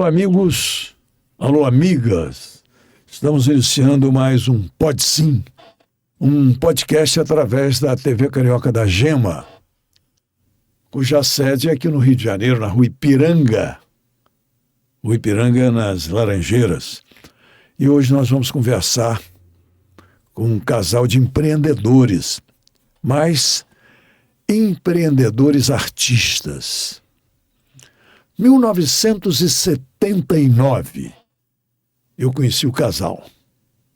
Alô, amigos. Alô, amigas. Estamos iniciando mais um Pode Sim, um podcast através da TV Carioca da Gema, cuja sede é aqui no Rio de Janeiro, na Rua Ipiranga. Rua Ipiranga, nas Laranjeiras. E hoje nós vamos conversar com um casal de empreendedores, mas empreendedores artistas. 1979, eu conheci o casal.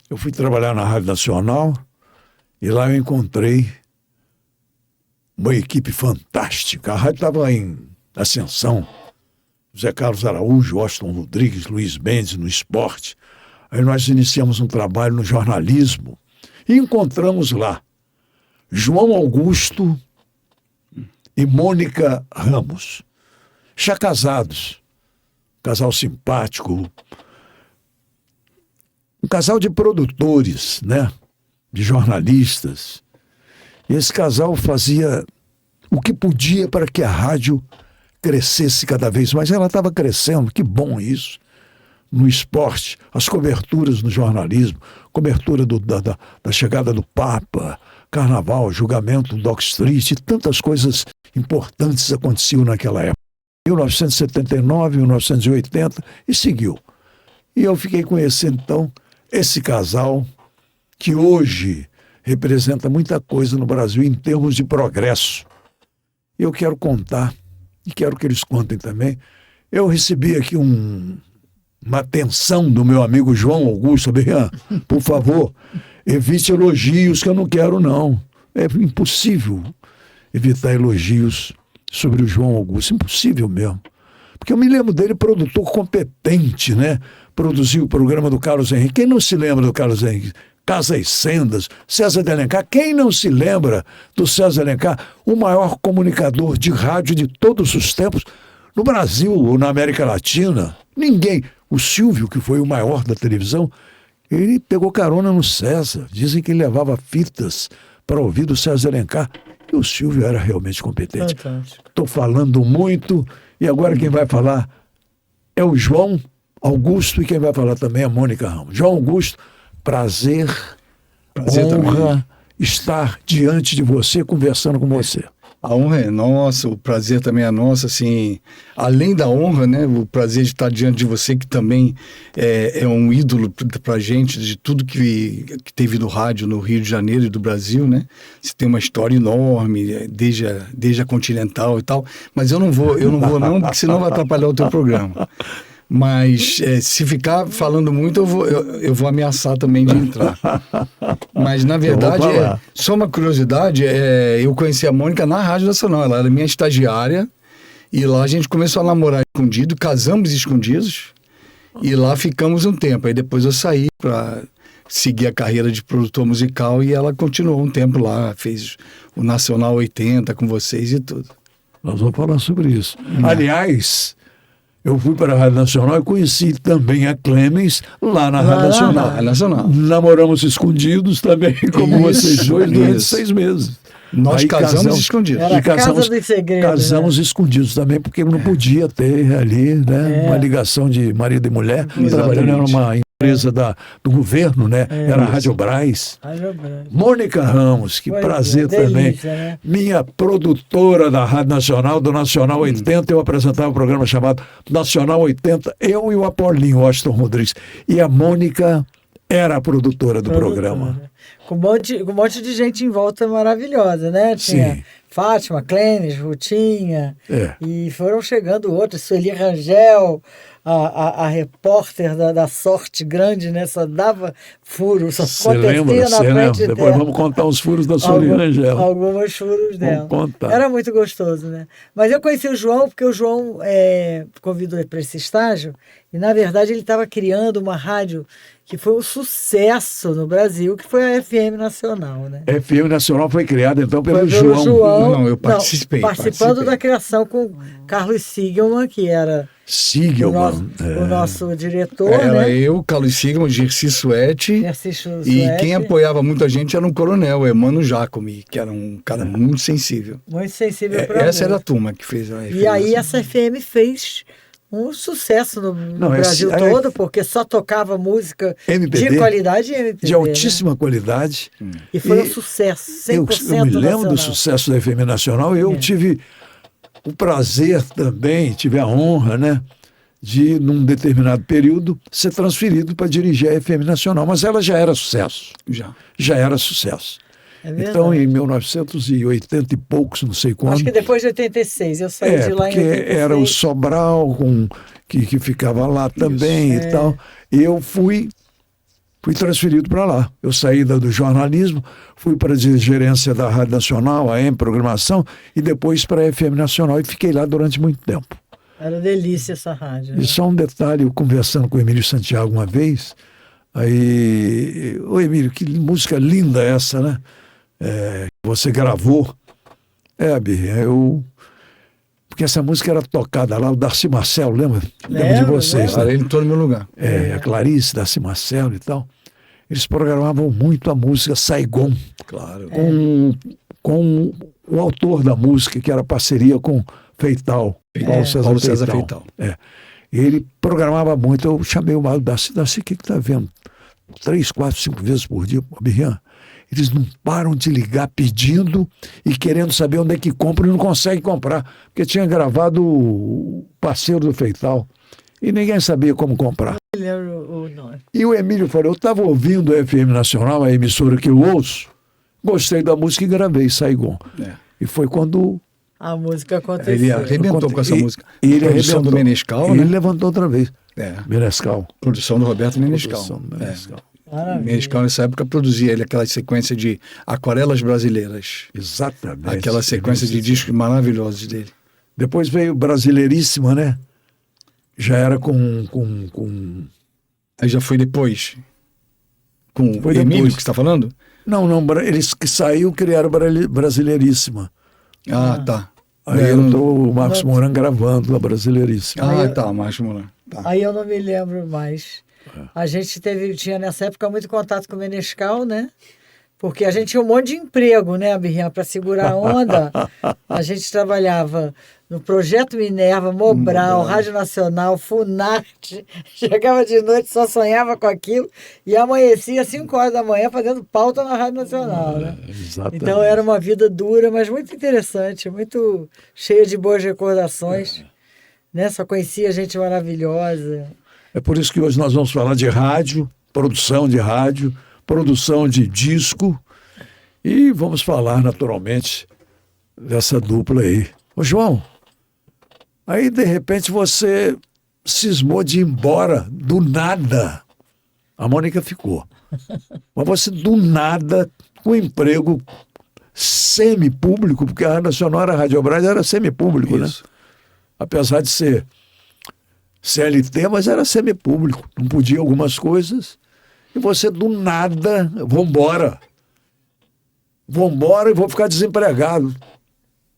Eu fui trabalhar na Rádio Nacional e lá eu encontrei uma equipe fantástica. A rádio estava em ascensão. Zé Carlos Araújo, Washington Rodrigues, Luiz Mendes no esporte. Aí nós iniciamos um trabalho no jornalismo e encontramos lá João Augusto e Mônica Ramos, já casados, casal simpático, um casal de produtores, né? De jornalistas. E esse casal fazia o que podia para que a rádio crescesse cada vez mais. Ela estava crescendo, que bom isso. No esporte, as coberturas no jornalismo, cobertura da chegada do Papa, Carnaval, julgamento do Dock Street, e tantas coisas importantes aconteciam naquela época. 1979, 1980, e seguiu. E eu fiquei conhecendo, então, esse casal que hoje representa muita coisa no Brasil em termos de progresso. Eu quero contar, e quero que eles contem também. Eu recebi aqui uma atenção do meu amigo João Augusto. Adriano, por favor, evite elogios, que eu não quero, não. É impossível evitar elogios sobre o João Augusto, impossível mesmo. Porque eu me lembro dele, produtor competente, né? Produziu o programa do Carlos Henrique. Quem não se lembra do Carlos Henrique? Casa e Sendas, César de Alencar. Quem não se lembra do César de Alencar? O maior comunicador de rádio de todos os tempos, no Brasil ou na América Latina. Ninguém. O Silvio, que foi o maior da televisão, ele pegou carona no César. Dizem que ele levava fitas para ouvir do César de Alencar. E o Silvio era realmente competente. Estou falando muito, e agora quem vai falar é o João Augusto, e quem vai falar também é a Mônica Ramos. João Augusto, prazer honra também estar diante de você, conversando com você. A honra é nossa, o prazer também é nosso, assim, além da honra, né, o prazer de estar diante de você, que também é um ídolo pra gente, de tudo que teve do rádio no Rio de Janeiro e do Brasil, né, você tem uma história enorme, desde a Continental e tal, mas eu não vou não, porque senão vai atrapalhar o teu programa. Mas se ficar falando muito, eu vou ameaçar também de entrar. Mas, na verdade, só uma curiosidade, eu conheci a Mônica na Rádio Nacional. Ela era minha estagiária, e lá a gente começou a namorar escondido, casamos escondidos, e lá ficamos um tempo. Aí depois eu saí para seguir a carreira de produtor musical, e ela continuou um tempo lá, fez o Nacional 80 com vocês e tudo. Nós vamos falar sobre isso. Aliás, eu fui para a Rádio Nacional e conheci também a Clemens lá na Rádio Nacional. Namoramos escondidos também, como vocês dois, durante 6 meses. Nós casamos escondidos. Era casa dos segredos. Casamos escondidos também, porque não podia ter ali, né, uma ligação de marido e mulher. Trabalhando numa empresa do governo, né? Era a Rádio Brás. Mônica Ramos, que prazer também. Né? Minha produtora da Rádio Nacional, do Nacional 80, eu apresentava um programa chamado Nacional 80, eu e o Apolinho, Washington Rodrigues. E a Mônica era a produtora do programa. Com um monte de gente em volta maravilhosa, né? Tinha Sim. Fátima, Clênis, Rutinha, e foram chegando outros, Sueli Rangel, a repórter da Sorte Grande, né? Só dava furo, só acontecia na frente dela. Depois vamos contar os furos da Sueli Rangel. Alguns furos dela. Vamos contar. Era muito gostoso, né? Mas eu conheci o João porque o João convidou para esse estágio, e na verdade ele estava criando uma rádio que foi um sucesso no Brasil, que foi a FM Nacional, né? A FM Nacional foi criada, então, pelo João. Não, eu participei. Participando da criação com Carlos Sigelman, que era o nosso diretor, né? Eu, Carlos Sigelman, Gersi Suete, e quem apoiava muito a gente era um coronel, Emmanuel Jacome, que era um cara muito sensível. Muito sensível para essa era a turma que fez a FM. E aí essa FM fez um sucesso no Não, Brasil todo, porque só tocava música MPB, de qualidade e MPB. de altíssima qualidade. E foi um sucesso, 100% eu me lembro nacional. do sucesso da FM Nacional e eu tive o prazer também, tive a honra, né, de, num determinado período, ser transferido para dirigir a FM Nacional. Mas ela já era sucesso. Já era sucesso. É verdade. Então, em 1980 e poucos, não sei quando. Acho que depois de 86, eu saí de lá em porque 86. era o Sobral que ficava lá também e tal. E eu fui transferido para lá. Eu saí do jornalismo, fui para a gerência da Rádio Nacional, a AM Programação, e depois para a FM Nacional, e fiquei lá durante muito tempo. Era delícia essa rádio. Né? E só um detalhe, eu conversando com o Emílio Santiago uma vez, aí, ô Emílio, que música linda essa, né? Você gravou. Birrinha, porque essa música era tocada lá, o Darcy Marcelo, lembra de vocês? Né? Ele entrou no meu lugar. A Clarice, Darcy Marcelo e tal. Eles programavam muito a música Saigon. Claro. Com o autor da música, que era parceria com Feital. Paulo César Feital. Ele programava muito. Eu chamei o Mário Darcy, o que está vendo? 3, 4, 5 vezes por dia, Birrinha. Eles não param de ligar pedindo e querendo saber onde é que compra e não conseguem comprar, porque tinha gravado o parceiro do Feital e ninguém sabia como comprar. Eu lembro o nome. E o Emílio falou, eu estava ouvindo a FM Nacional, a emissora que eu ouço, gostei da música e gravei Saigon. E foi quando a música aconteceu. Ele arrebentou com essa música. E ele produção do Menescal, ele né? levantou outra vez. Menescal. Produção do Roberto Menescal. Menescal, nessa época, produzia ele aquela sequência de Aquarelas Brasileiras. Exatamente. Aquela sequência de discos maravilhosos dele. Depois veio Brasileiríssima, né? Já era com... Aí já foi depois? Com foi o Emílio depois. que você está falando? Não, eles que saiu criaram Brasileiríssima. Tá. Aí o Marcos Moran gravando a Brasileiríssima. Marcos Moran. Tá. Aí eu não me lembro mais. A gente tinha nessa época muito contato com o Menescal, né? Porque a gente tinha um monte de emprego, né, Birrinha, para segurar a onda. A gente trabalhava no Projeto Minerva, Mobral, Rádio Nacional, Funarte. Chegava de noite, só sonhava com aquilo e amanhecia às 5 horas da manhã fazendo pauta na Rádio Nacional, né? Exatamente. Então era uma vida dura, mas muito interessante, muito cheia de boas recordações. Né? Só conhecia gente maravilhosa. É por isso que hoje nós vamos falar de rádio, produção de disco e vamos falar naturalmente dessa dupla aí. Ô João, aí de repente você cismou de ir embora do nada. A Mônica ficou. Mas você do nada, com emprego semipúblico, porque a Rádio Nacional era a Rádio Brás, era semipúblico, né? Apesar de ser CLT, mas era semipúblico, não podia algumas coisas, e você do nada, vou embora e vou ficar desempregado.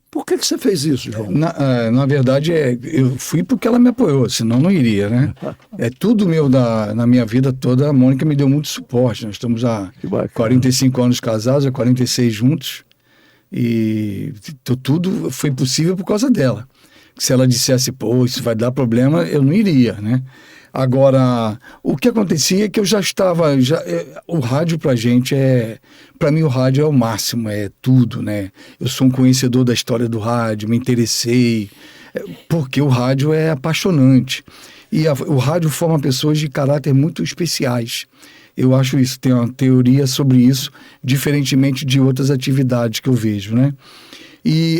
Por que você fez isso, João? Na verdade, eu fui porque ela me apoiou, senão não iria, né? É tudo meu na minha vida toda, a Mônica me deu muito suporte. Nós estamos há 45 anos casados, há 46 juntos, e tudo foi possível por causa dela. Se ela dissesse, isso vai dar problema, eu não iria, né? Agora, o que acontecia é que eu já estava... o rádio pra gente para mim o rádio é o máximo, é tudo, né? Eu sou um conhecedor da história do rádio, me interessei, porque o rádio é apaixonante. E o rádio forma pessoas de caráter muito especiais. Eu acho isso, tem uma teoria sobre isso, diferentemente de outras atividades que eu vejo, né? E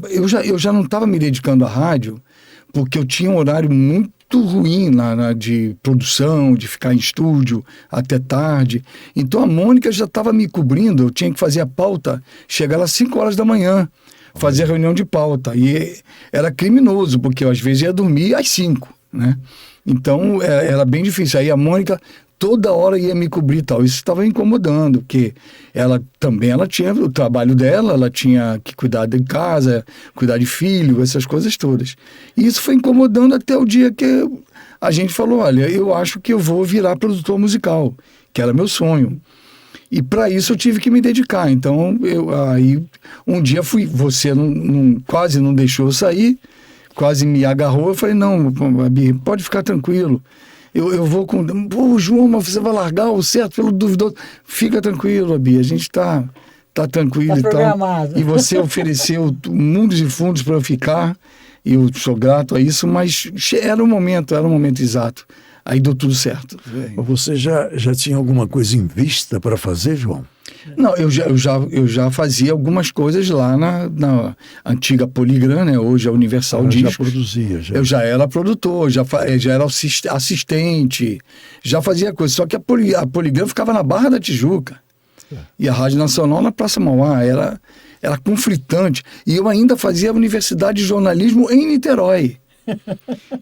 eu já não estava me dedicando à rádio, porque eu tinha um horário muito ruim de produção, de ficar em estúdio até tarde. Então a Mônica já estava me cobrindo, eu tinha que fazer a pauta, chegar às 5 horas da manhã, fazer a reunião de pauta. E era criminoso, porque eu às vezes ia dormir às 5, né? Então era bem difícil. Aí a Mônica toda hora ia me cobrir e tal. Isso estava incomodando, porque ela tinha o trabalho dela, ela tinha que cuidar de casa, cuidar de filho, essas coisas todas. E isso foi incomodando até o dia que a gente falou, olha, eu acho que eu vou virar produtor musical, que era meu sonho. E para isso eu tive que me dedicar. Então, aí um dia você quase não deixou eu sair, quase me agarrou. Eu falei, não, Abi, pode ficar tranquilo. Eu vou com... Pô, João, mas você vai largar o certo pelo duvidoso. Fica tranquilo, Abi, a gente tá tranquilo Tá e tal. programado. E você ofereceu mundos e fundos para eu ficar, e eu sou grato a isso, mas era o momento exato. Aí deu tudo certo. Você já tinha alguma coisa em vista para fazer, João? Não, eu já fazia algumas coisas lá na antiga Poligram, né? Hoje é Universal Discos. Já produzia, já. Eu já era produtor, já era assistente, já fazia coisa. Só que a Poligram ficava na Barra da Tijuca. E a Rádio Nacional na Praça Mauá. Era conflitante. E eu ainda fazia a Universidade de Jornalismo em Niterói.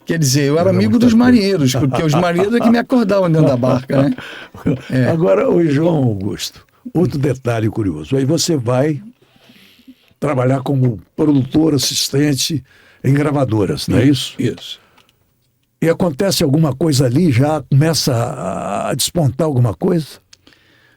Quer dizer, eu era amigo dos marinheiros, porque os marinheiros é que me acordavam dentro da barca, né? Agora, o João Augusto, outro detalhe curioso. Aí você vai trabalhar como produtor, assistente em gravadoras, não é isso? Isso. E acontece alguma coisa ali, já começa a despontar alguma coisa?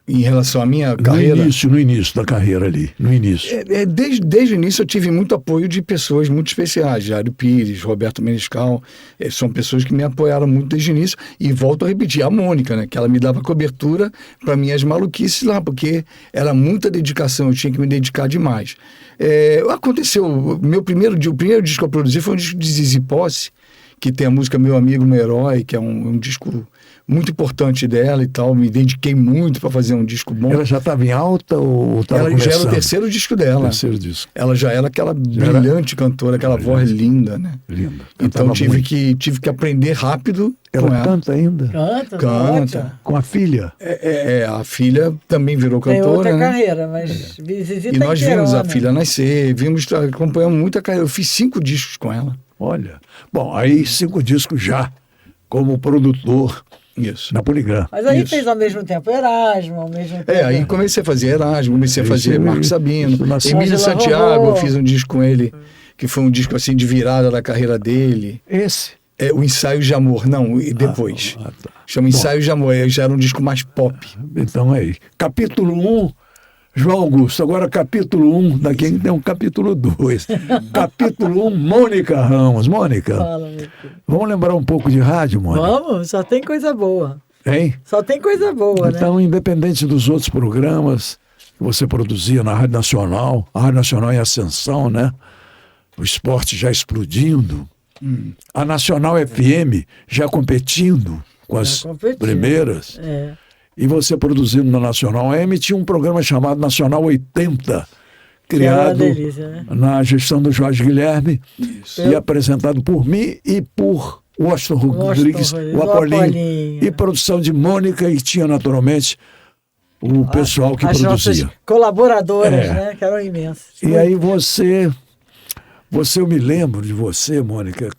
Em relação à minha carreira? No início da carreira ali, no início. Desde o início eu tive muito apoio de pessoas muito especiais, Jário Pires, Roberto Menescal, são pessoas que me apoiaram muito desde o início, e volto a repetir, a Mônica, né, que ela me dava cobertura para minhas maluquices lá, porque era muita dedicação, eu tinha que me dedicar demais. Aconteceu, o primeiro disco que eu produzi foi um disco de Zizi Posse, que tem a música Meu Amigo, Meu Herói, que é um disco muito importante dela e tal, me dediquei muito para fazer um disco bom. Ela já estava em alta ou estava começando? Já era o terceiro disco dela. Terceiro disco. Ela já era aquela brilhante cantora, aquela voz linda, né? Linda. Então tive que aprender rápido com ela. Canta ainda? Canta. Com a filha? A filha também virou cantora, tem outra né? carreira, mas Zizi E nós vimos a filha nascer, acompanhamos muita carreira. Eu fiz 5 discos com ela. Olha. Bom, aí 5 discos já como produtor. Isso. Na Poligram. Mas aí fez ao mesmo tempo Erasmo, ao mesmo tempo... aí comecei a fazer Erasmo, comecei a fazer Marcos Sabino, Emílio Santiago, eu fiz um disco com ele, que foi um disco assim de virada da carreira dele. Esse? O Ensaio de Amor, não, e depois. Tá. Chama Ensaio de Amor, já era um disco mais pop. Então aí, capítulo 1, João Augusto, agora capítulo 1, daqui tem um capítulo 2. Capítulo 1, Mônica Ramos. Mônica, Fala, meu filho. Vamos lembrar um pouco de rádio, Mônica? Vamos, só tem coisa boa. Hein? Só tem coisa boa, então, independente dos outros programas que você produzia na Rádio Nacional, a Rádio Nacional em ascensão, né? O esporte já explodindo, a Nacional FM já competindo com as primeiras. E você produzindo na Nacional AM, tinha um programa chamado Nacional 80, criado delícia, né? na gestão do Jorge Guilherme e apresentado por mim e por Washington Rodrigues, o Apolinho, e produção de Mônica, e tinha naturalmente o pessoal que produzia. As nossas colaboradoras, né, que eram imensas. E aí você, eu me lembro de você, Mônica,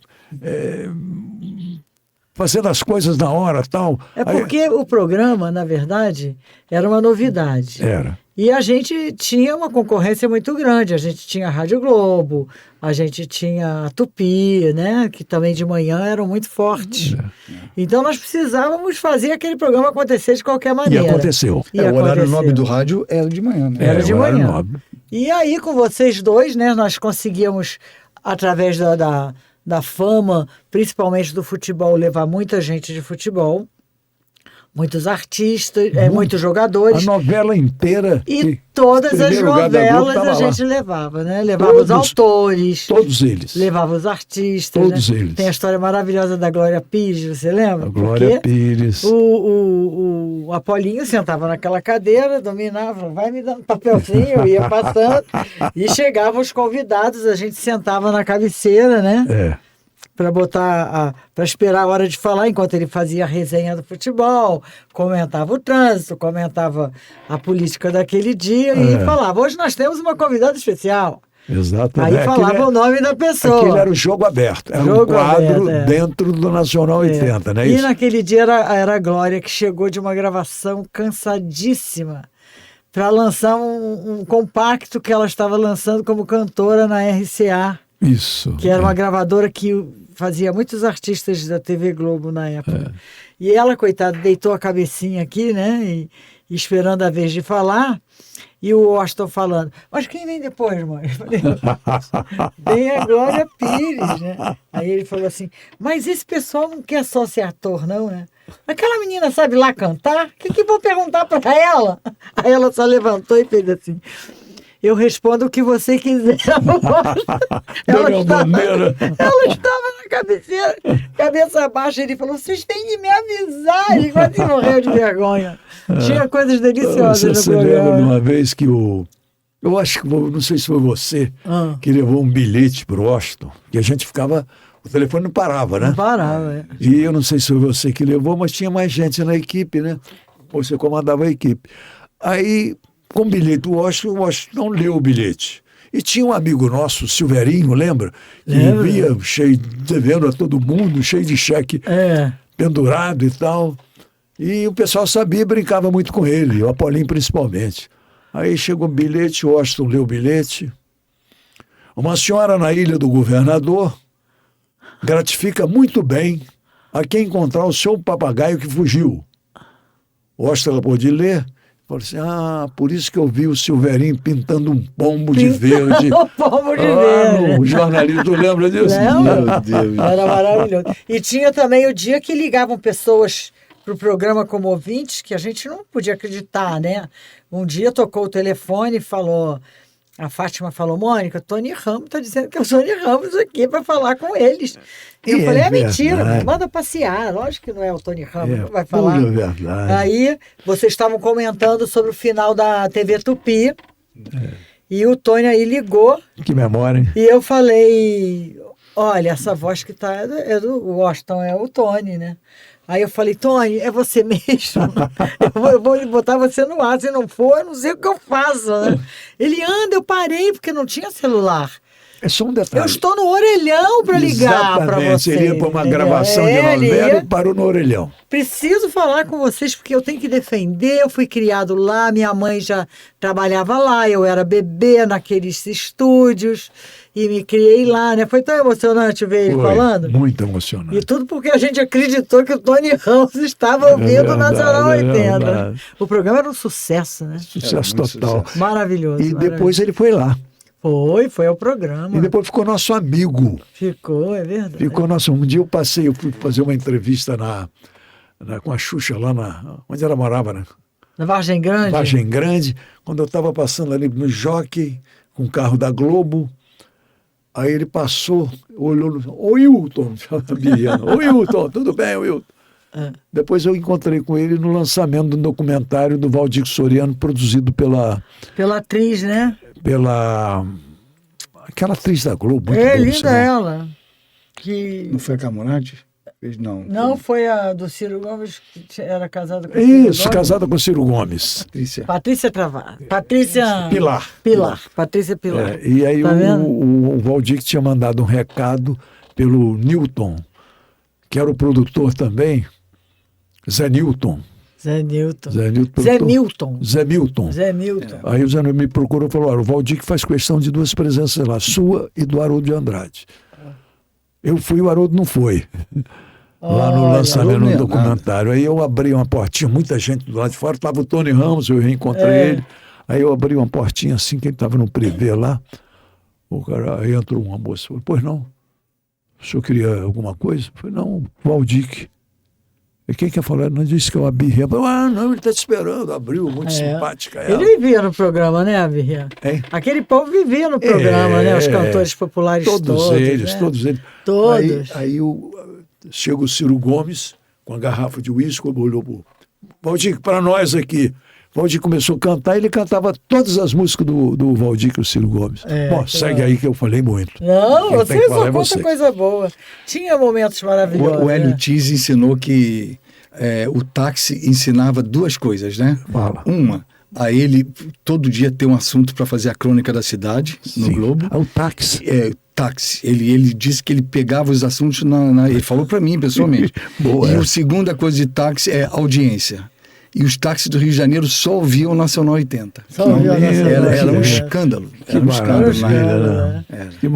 fazendo as coisas na hora e tal. Porque o programa, na verdade, era uma novidade. Era. E a gente tinha uma concorrência muito grande. A gente tinha a Rádio Globo, a gente tinha a Tupi, né? Que também de manhã eram muito fortes. Então nós precisávamos fazer aquele programa acontecer de qualquer maneira. E aconteceu. O horário nobre do rádio era de manhã, né? Era de manhã. E aí, com vocês dois, né? Nós conseguíamos, através da fama, principalmente do futebol, levar muita gente de futebol, muitos artistas, muitos jogadores. A novela inteira. E todas as novelas a gente levava, né? Levava os autores. Todos eles. Levava os artistas. Todos né? eles. Tem a história maravilhosa da Glória Pires, você lembra? A Glória Pires. O Apolinho sentava naquela cadeira, dominava, vai me dando papelzinho, eu ia passando. E chegavam os convidados, a gente sentava na cabeceira, né? Para esperar a hora de falar, enquanto ele fazia a resenha do futebol, comentava o trânsito, comentava a política daquele dia e falava, hoje nós temos uma convidada especial. Exatamente. Aí falava o nome da pessoa. Aquele era o jogo aberto, era um quadro dentro do Nacional 80, né? E naquele dia era a Glória, que chegou de uma gravação cansadíssima para lançar um compacto que ela estava lançando como cantora na RCA. Isso. Que era uma gravadora que fazia muitos artistas da TV Globo na época. E ela, coitada, deitou a cabecinha aqui, né? E esperando a vez de falar. E o Washington falando, mas quem vem depois, mãe? Eu falei, vem a Glória Pires, né? Aí ele falou assim, mas esse pessoal não quer só ser ator, não, né? Aquela menina sabe lá cantar? O que vou perguntar para ela? Aí ela só levantou e fez assim, eu respondo o que você quiser. ela estava na cabeceira, cabeça baixa, ele falou, vocês têm que me avisar. Ele quase morreu de vergonha. Tinha coisas deliciosas Você no lembra de programa. uma vez que eu acho que, não sei se foi você, que levou um bilhete para o Washington, que a gente ficava, o telefone não parava, né? Não parava, é. E eu não sei se foi você que levou, mas tinha mais gente na equipe, né? Você comandava a equipe. Aí, com o bilhete do Washington, o Washington não leu o bilhete. E tinha um amigo nosso, o Silverinho, lembra? Que via cheio, devendo a todo mundo, cheio de cheque pendurado e tal. E o pessoal sabia e brincava muito com ele, o Apolinho principalmente. Aí chegou o bilhete, o Washington leu o bilhete. Uma senhora na Ilha do Governador gratifica muito bem a quem encontrar o seu papagaio que fugiu. O Washington pôde ler. Falou assim, por isso que eu vi o Silverinho pintando um pombo de verde. Um pombo de verde. O jornalista, tu lembra disso? Lembra? Meu Deus. Era maravilhoso. E tinha também o dia que ligavam pessoas para o programa como ouvintes, que a gente não podia acreditar, né? Um dia tocou o telefone e falou, a Fátima falou, Mônica, Tony Ramos está dizendo que é o Tony Ramos aqui para falar com eles. E eu falei, mentira, manda passear, lógico que não é o Tony Ramos, não vai falar. É verdade. Aí vocês estavam comentando sobre o final da TV Tupi, e o Tony aí ligou. Que memória, hein? E eu falei, olha, essa voz que tá é do Washington, é o Tony, né? Aí eu falei, Tony, é você mesmo? eu vou botar você no ar, se não for, eu não sei o que eu faço, né? Ele anda, eu parei, porque não tinha celular. É só um detalhe. Eu estou no orelhão para ligar para você. Ele ia para uma gravação de novela e parou no orelhão. Preciso falar com vocês porque eu tenho que defender. Eu fui criado lá, minha mãe já trabalhava lá, eu era bebê naqueles estúdios e me criei lá, né? Foi tão emocionante ver ele falando. Muito emocionante. E tudo porque a gente acreditou que o Tony Ramos estava ouvindo o Nacional 80. O programa era um sucesso, né? Sucesso total. Sucesso. Maravilhoso. E depois ele foi lá. Foi ao programa. E depois ficou nosso amigo. Ficou, é verdade. Ficou nosso. Um dia eu fui fazer uma entrevista com a Xuxa lá onde ela morava, né? Na Vargem Grande? Vargem Grande. Quando eu estava passando ali no Jockey, com o carro da Globo, aí ele passou, olhou, ô Wilton, ô Wilton, tudo bem, Wilton? Depois eu encontrei com ele no lançamento do documentário do Valdir Soriano, produzido pela atriz, né? Aquela atriz da Globo. Muito boa, linda ela. Não foi a Camonade? Não. Não, foi a do Ciro Gomes, que era casada com o Ciro Gomes. Isso, casada com o Ciro Gomes. Patrícia Travado. Patrícia... Pilar. Patrícia Pilar. E aí o Valdir tinha mandado um recado pelo Newton, que era o produtor também, Zé Newton. Aí o Zé Newton me procurou e falou, olha, o Valdir faz questão de duas presenças lá, sua e do Haroldo de Andrade. Eu fui, o Haroldo não foi. Lá no lançamento do documentário. Aí eu abri uma portinha, muita gente do lado de fora, estava o Tony Ramos, eu reencontrei ele. Aí eu abri uma portinha assim, que ele estava no privê lá. O cara, aí entrou uma moça, falou, pois não, o senhor queria alguma coisa? Eu falei, não, Valdir. E quem quer falar? Não disse que é uma birria. Não, ele está te esperando. Abriu, muito simpática ela. Ele vivia no programa, né, a birria? Aquele povo vivia no programa, né? Os cantores populares todos. Todos eles. Todos. Aí chega o Ciro Gomes com a garrafa de uísque, olhou pro Valdir, para nós aqui. O Valdir começou a cantar e ele cantava todas as músicas do Valdir e o Ciro Gomes. Bom, segue aí que eu falei muito. Não, você só conta coisa boa. Tinha momentos maravilhosos. O Hélio Tiz ensinou que o táxi ensinava duas coisas, né? Fala. Uma, a ele todo dia ter um assunto para fazer a crônica da cidade no Globo. O táxi. Táxi. Ele disse que ele pegava os assuntos ele falou para mim pessoalmente. Boa, a segunda coisa de táxi é audiência. E os táxis do Rio de Janeiro só ouviam o Nacional 80. Era um escândalo.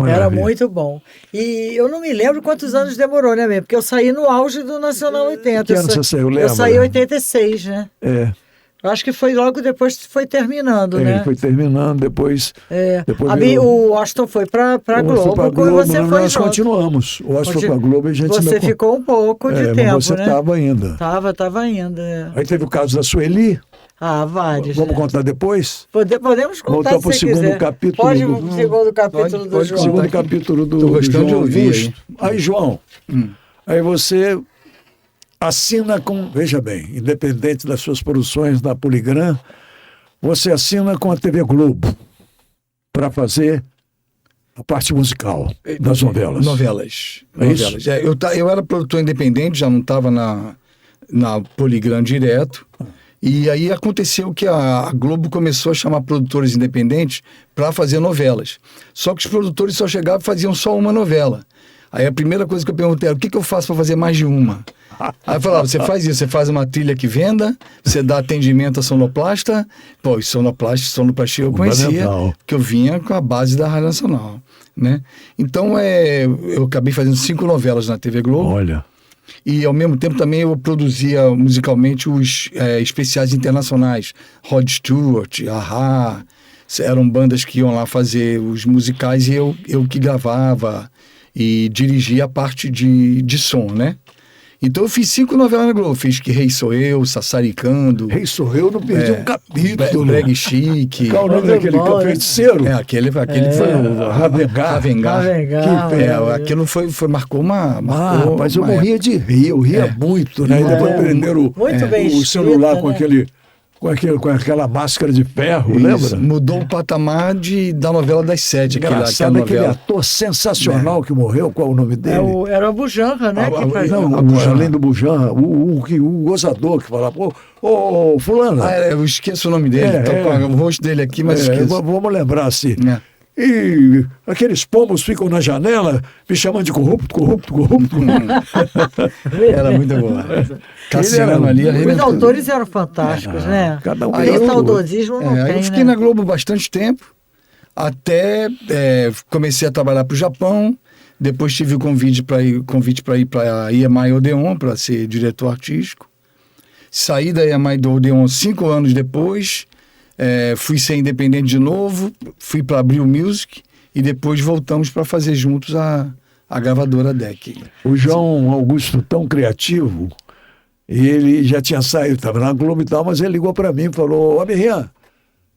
Era muito bom. E eu não me lembro quantos anos demorou, né, mesmo? Porque eu saí no auge do Nacional 80. Que ano você saiu, lembra? Eu saí em 86, né? Eu acho que foi logo depois que foi terminando, né? Ele foi terminando, depois o Washington foi para a Globo, e você foi nós junto. continuamos. O Washington foi para a Globo e a gente... Você ficou um pouco de tempo, mas você né? estava ainda. Estava ainda, é. Aí teve o caso da Sueli. Vários. Vamos contar depois? Podemos contar, voltar para o se segundo quiser. capítulo. Pode o segundo capítulo do João. Segundo capítulo do Tô gostando de João ouvir Augusto. Aí, João, aí você assina com... Veja bem, independente das suas produções na Poligram, você assina com a TV Globo para fazer a parte musical das novelas. Novelas. É isso? Eu era produtor independente, já não estava na Poligram direto. E aí aconteceu que a Globo começou a chamar produtores independentes para fazer novelas. Só que os produtores só chegavam e faziam só uma novela. Aí a primeira coisa que eu perguntei era: o que eu faço para fazer mais de uma? Aí eu falava: você faz isso, você faz uma trilha que venda, você dá atendimento a sonoplasta. Pô, e sonoplastia eu conhecia, que eu vinha com a base da Rádio Nacional, né? Então eu acabei fazendo 5 novelas na TV Globo. Olha. E ao mesmo tempo também eu produzia musicalmente os especiais internacionais. Rod Stewart, A-ha, eram bandas que iam lá fazer os musicais e eu que gravava e dirigia a parte de som, né? Então eu fiz 5 novelas na Globo. Fiz Que Rei Sou Eu, Sassaricando. Rei Sou Eu, não perdi um capítulo. Breg Chique. Qual o nome daquele feiticeiro? Aquele foi o Ravengar. Aquilo marcou uma... Mas eu morria de rir, eu ria muito, né? E depois prenderam o celular com aquela máscara de ferro, lembra? Mudou o patamar da novela das 7. Engraçado, aquele ator sensacional que morreu, qual o nome dele? Era o Bujanra, né? Além do Bujanra, o gozador que falava: ô, fulano. Eu esqueço o nome dele, com o rosto dele aqui, mas esqueço. Vamos lembrar assim. E aqueles pombos ficam na janela me chamando de corrupto. Era muito boa. Cassiano ali. Os autores eram fantásticos, né? Cada um aí saudosismo não tem, eu fiquei na Globo bastante tempo, até comecei a trabalhar para o Japão. Depois tive o convite para ir para a EMI Odeon, para ser diretor artístico. Saí da EMI do Odeon 5 anos depois. Fui ser independente de novo, fui para Abril Music e depois voltamos para fazer juntos a gravadora DEC. O João Augusto, tão criativo, ele já tinha saído, estava na Globo e tal, mas ele ligou para mim e falou: ó, Birrinha,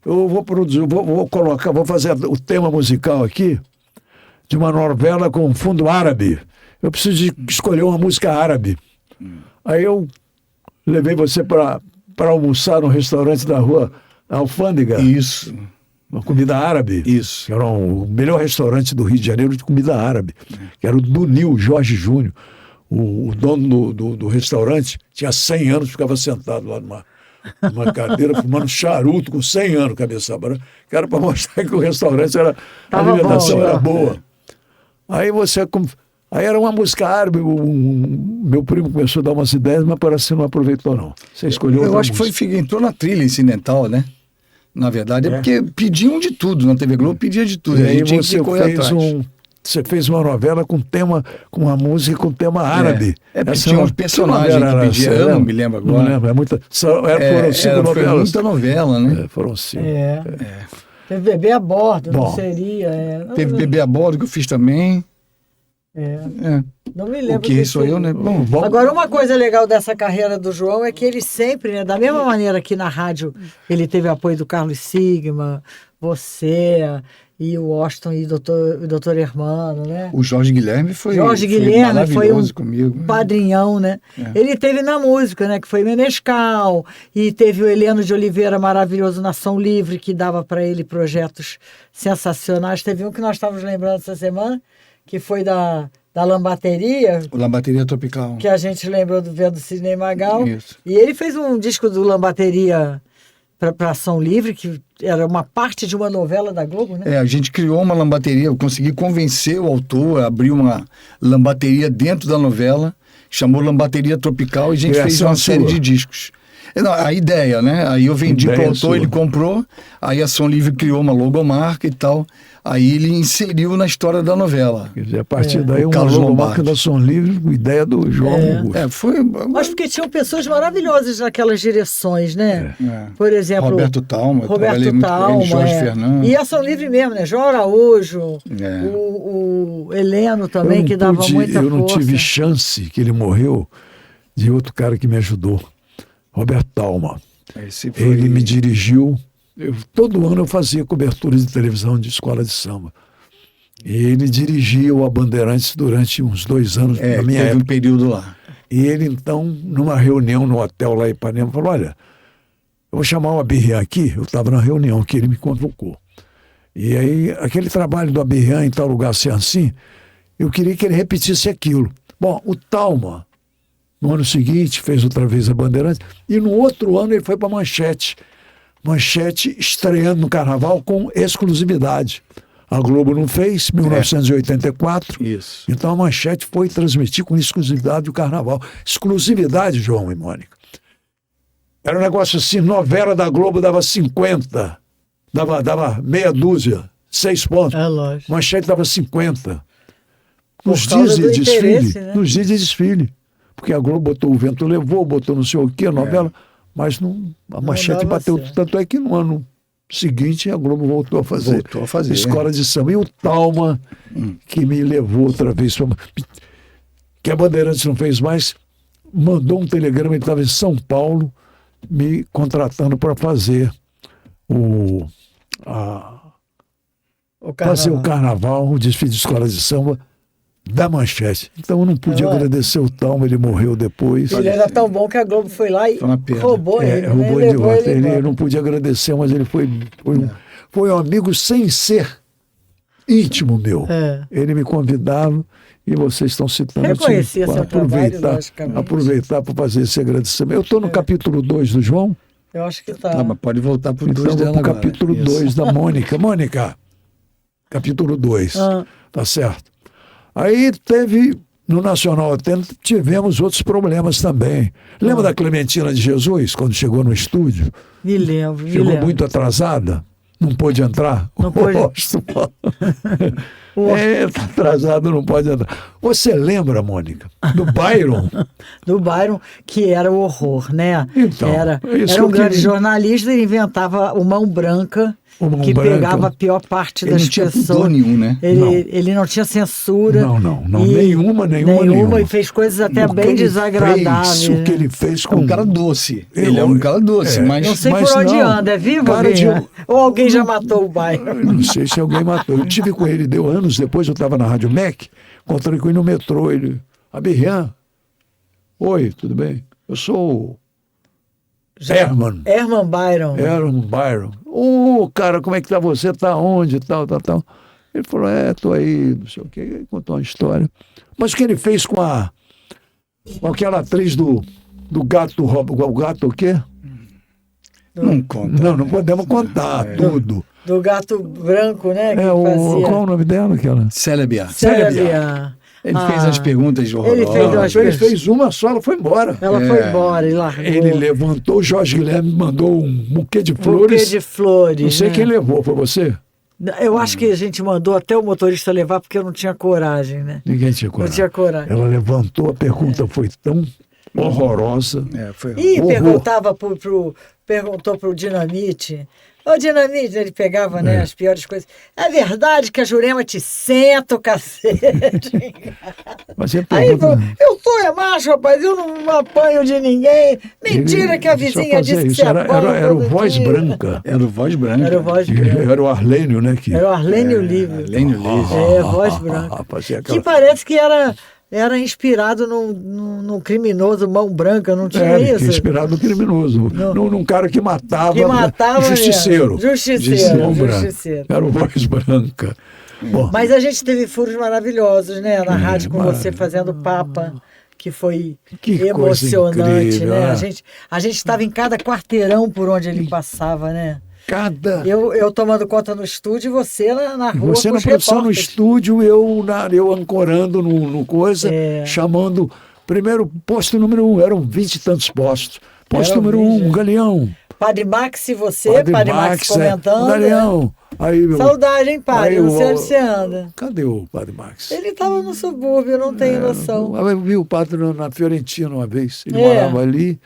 eu vou produzir, vou fazer o tema musical aqui de uma novela com fundo árabe. Eu preciso escolher uma música árabe. Aí eu levei você para almoçar num restaurante da rua Alfândega. Isso. Uma comida árabe. Isso. Que era o melhor restaurante do Rio de Janeiro de comida árabe. Que era o do Nil Jorge Júnior. O dono do restaurante tinha 100 anos, ficava sentado lá numa cadeira, fumando charuto com 100 anos, cabeça branca. Que era para mostrar que o restaurante a alimentação era boa. Aí era uma música árabe, meu primo começou a dar umas ideias, mas parece que não aproveitou, não. Você escolheu outra música. Eu acho que entrou na trilha incidental, né? Na verdade, porque pediam de tudo na TV Globo, pedia de tudo. E aí você fez uma novela com uma música com tema árabe. Tinha um personagem que pedia, eu não me lembro agora. Não lembro, foram 5 novelas. Foi muita novela, né? Foram 5. Teve Bebê a Bordo, não seria? Teve Bebê a Bordo que eu fiz também. Não me lembro. O Que Sou Eu, né? Bom, agora, uma coisa legal dessa carreira do João é que ele sempre, né, da mesma maneira que na rádio ele teve apoio do Carlos Sigma, você e o Washington e o doutor Hermano, né? O Jorge Guilherme foi maravilhoso comigo. Padrinhão, né? Ele teve na música, né? Que foi Menescal, e teve o Heleno de Oliveira maravilhoso na Som Livre, que dava para ele projetos sensacionais. Teve um que nós estávamos lembrando essa semana, que foi da Lambateria. O Lambateria Tropical. Que a gente lembrou do Sidney Magal. Isso. E ele fez um disco do Lambateria para Ação Livre, que era uma parte de uma novela da Globo, né? A gente criou uma lambateria, eu consegui convencer o autor a abrir uma lambateria dentro da novela, chamou Lambateria Tropical, e a gente fez uma série de discos. Não, a ideia, né? Aí eu vendi Ideia pro autor, sua. ele comprou, aí a Som Livre criou uma logomarca e tal. Aí ele inseriu na história da novela. Quer dizer, a partir daí, O uma Carlos logomarca Lombardi. da Som Livre, com ideia do João Augusto. Foi. Mas porque tinham pessoas maravilhosas naquelas direções, né? Por exemplo, Roberto Talma, eu trabalhei Roberto muito com Talma, ele, Jorge Fernando. E a Ação Livre mesmo, né? João Araújo, É. o Heleno também, não que dava pude- muita eu não força. tive chance, que ele morreu, de outro cara que me ajudou, Roberto Talma. Esse foi... Ele me dirigiu. Todo ano eu fazia coberturas de televisão de escola de samba. E ele dirigia o A Bandeirantes durante uns 2 anos na minha teve época. um período lá. E ele, então, numa reunião no hotel lá em Ipanema, falou: olha, eu vou chamar o Abirrian aqui. Eu estava na reunião que ele me convocou. E aí, aquele trabalho do Abirrian em tal lugar ser assim, eu queria que ele repetisse aquilo. Bom, o Talma, no ano seguinte, fez outra vez a Bandeirantes, e no outro ano ele foi para Manchete. Manchete estreando no Carnaval com exclusividade. A Globo não fez, 1984. Isso. Então a Manchete foi transmitir com exclusividade o Carnaval. Exclusividade, João e Mônica. Era um negócio assim, novela da Globo dava 50, dava meia dúzia, 6 pontos. É lógico. Manchete dava 50. Por Nos causa dias de do desfile. interesse, né? Nos dias de desfile. Porque a Globo botou O Vento Levou, botou não sei o que, a novela, mas não, a Manchete dava bateu. certo. Tanto é que no ano seguinte a Globo voltou a fazer. Voltou a fazer. Escola de Samba. E o Talma, que me levou outra vez para. Que a Bandeirantes não fez mais, mandou um telegrama, ele estava em São Paulo, me contratando para fazer fazer o carnaval, o desfile de escola de samba da Manchete. Então eu não pude agradecer o Talma, ele morreu depois. Ele era tão bom que a Globo foi lá e Foi uma pena. roubou ele. né? Roubou ele de Levou volta. ele Eu embora. não pude agradecer, mas ele foi um amigo sem ser íntimo meu. É. Ele me convidava e vocês estão citando. Reconhecia para seu trabalho, logicamente. aproveitar para fazer esse agradecimento. Eu estou no capítulo 2 do João. Eu acho que tá. Mas pode voltar pro 2 Então, dela vamos pro agora. capítulo Isso. 2 da Mônica. Mônica, capítulo 2. Ah. Tá certo. Aí teve, no Nacional Atento, tivemos outros problemas também. Lembra da Clementina de Jesus, quando chegou no estúdio? Me lembro, me Chegou lembro. muito atrasada, não pôde entrar. Não pôde. Tá atrasado, não pode entrar. Você lembra, Mônica, do Byron? Do Byron, que era o horror, né? Então, era isso era um que eu grande queria. jornalista, ele inventava o Mão Branca, O Mão que Branca. pegava a pior parte Ele das não tinha pessoas. pudor nenhum, né? Ele não tinha censura. Não. E- Nenhuma. E fez coisas até O que bem ele desagradáveis. fez, o que ele fez É com um cara doce. Ele é um cara doce, mas... Não sei Mas por onde não, anda, é vivo cara alguém? de- né? Ou alguém já matou o Byron? Eu não sei se alguém matou. Eu tive com ele, deu anos depois, eu estava na Rádio MEC, encontrei com ele no metrô. Ele, Abirrian, oi, tudo bem? Eu sou o Herman. Herman Byron. Herman Byron. Cara, como é que tá você? Tá onde? Tal. Ele falou, tô aí, não sei o quê. Ele contou uma história. Mas o que ele fez com aquela atriz do gato, o gato o quê? Não conta. Não podemos contar tudo. Do gato branco, né? Que fazia. Qual o nome dela, aquela? Célia Biar. Célia. Ele fez as perguntas horrorosas. Ele fez duas Ele vezes. fez uma só, ela foi embora. Ela foi embora e largou. Ele levantou, o Jorge Guilherme mandou um buquê de Buquê flores. de flores. Não sei né? quem levou, foi você? Eu acho que a gente mandou até o motorista levar porque eu não tinha coragem, né? Ninguém tinha coragem. Não tinha coragem. Ela levantou, a pergunta foi tão horrorosa. Foi E horror. perguntou pro Dinamite. Ô, Dinamite, ele pegava né, as piores coisas. É verdade que a Jurema te senta o cacete? Mas você Aí ele falou, pergunta, eu sou macho, rapaz, eu não apanho de ninguém. Mentira que a ele só vizinha fazia disse que isso. você apanha Era o todo Voz dia. Branca. Era o Voz Branca. Era o Voz Branca. Era o Arlênio, né? Que... Era o Arlênio Livre. Arlênio Livre. É, Voz Branca. Fazia Que aquela... parece que era inspirado num criminoso Mão Branca, não tinha Era, isso? inspirado no criminoso. Num cara que matava, justiceiro. Justiceiro. Mão Branca. Justiceiro. Era o Voz Branca. Bom, Mas a gente teve furos maravilhosos, né? Na rádio com você fazendo Papa, que foi Que coisa emocionante, incrível, né? né? A gente estava em cada quarteirão por onde ele passava, né? Eu tomando conta no estúdio e você na rua. Você com na os produção no repórteres. estúdio, eu ancorando no coisa, chamando. Primeiro, posto número 1, eram 20 e tantos postos. Posto Era o número 1, vídeo. Galeão. Padre Max e você, Padre Max comentando. Galeão. Aí, Saudade, hein, Padre? aí Não sei onde você anda. Cadê o Padre Max? Ele estava no subúrbio, não tenho noção. Eu vi o padre na Fiorentina uma vez. Ele É. morava ali.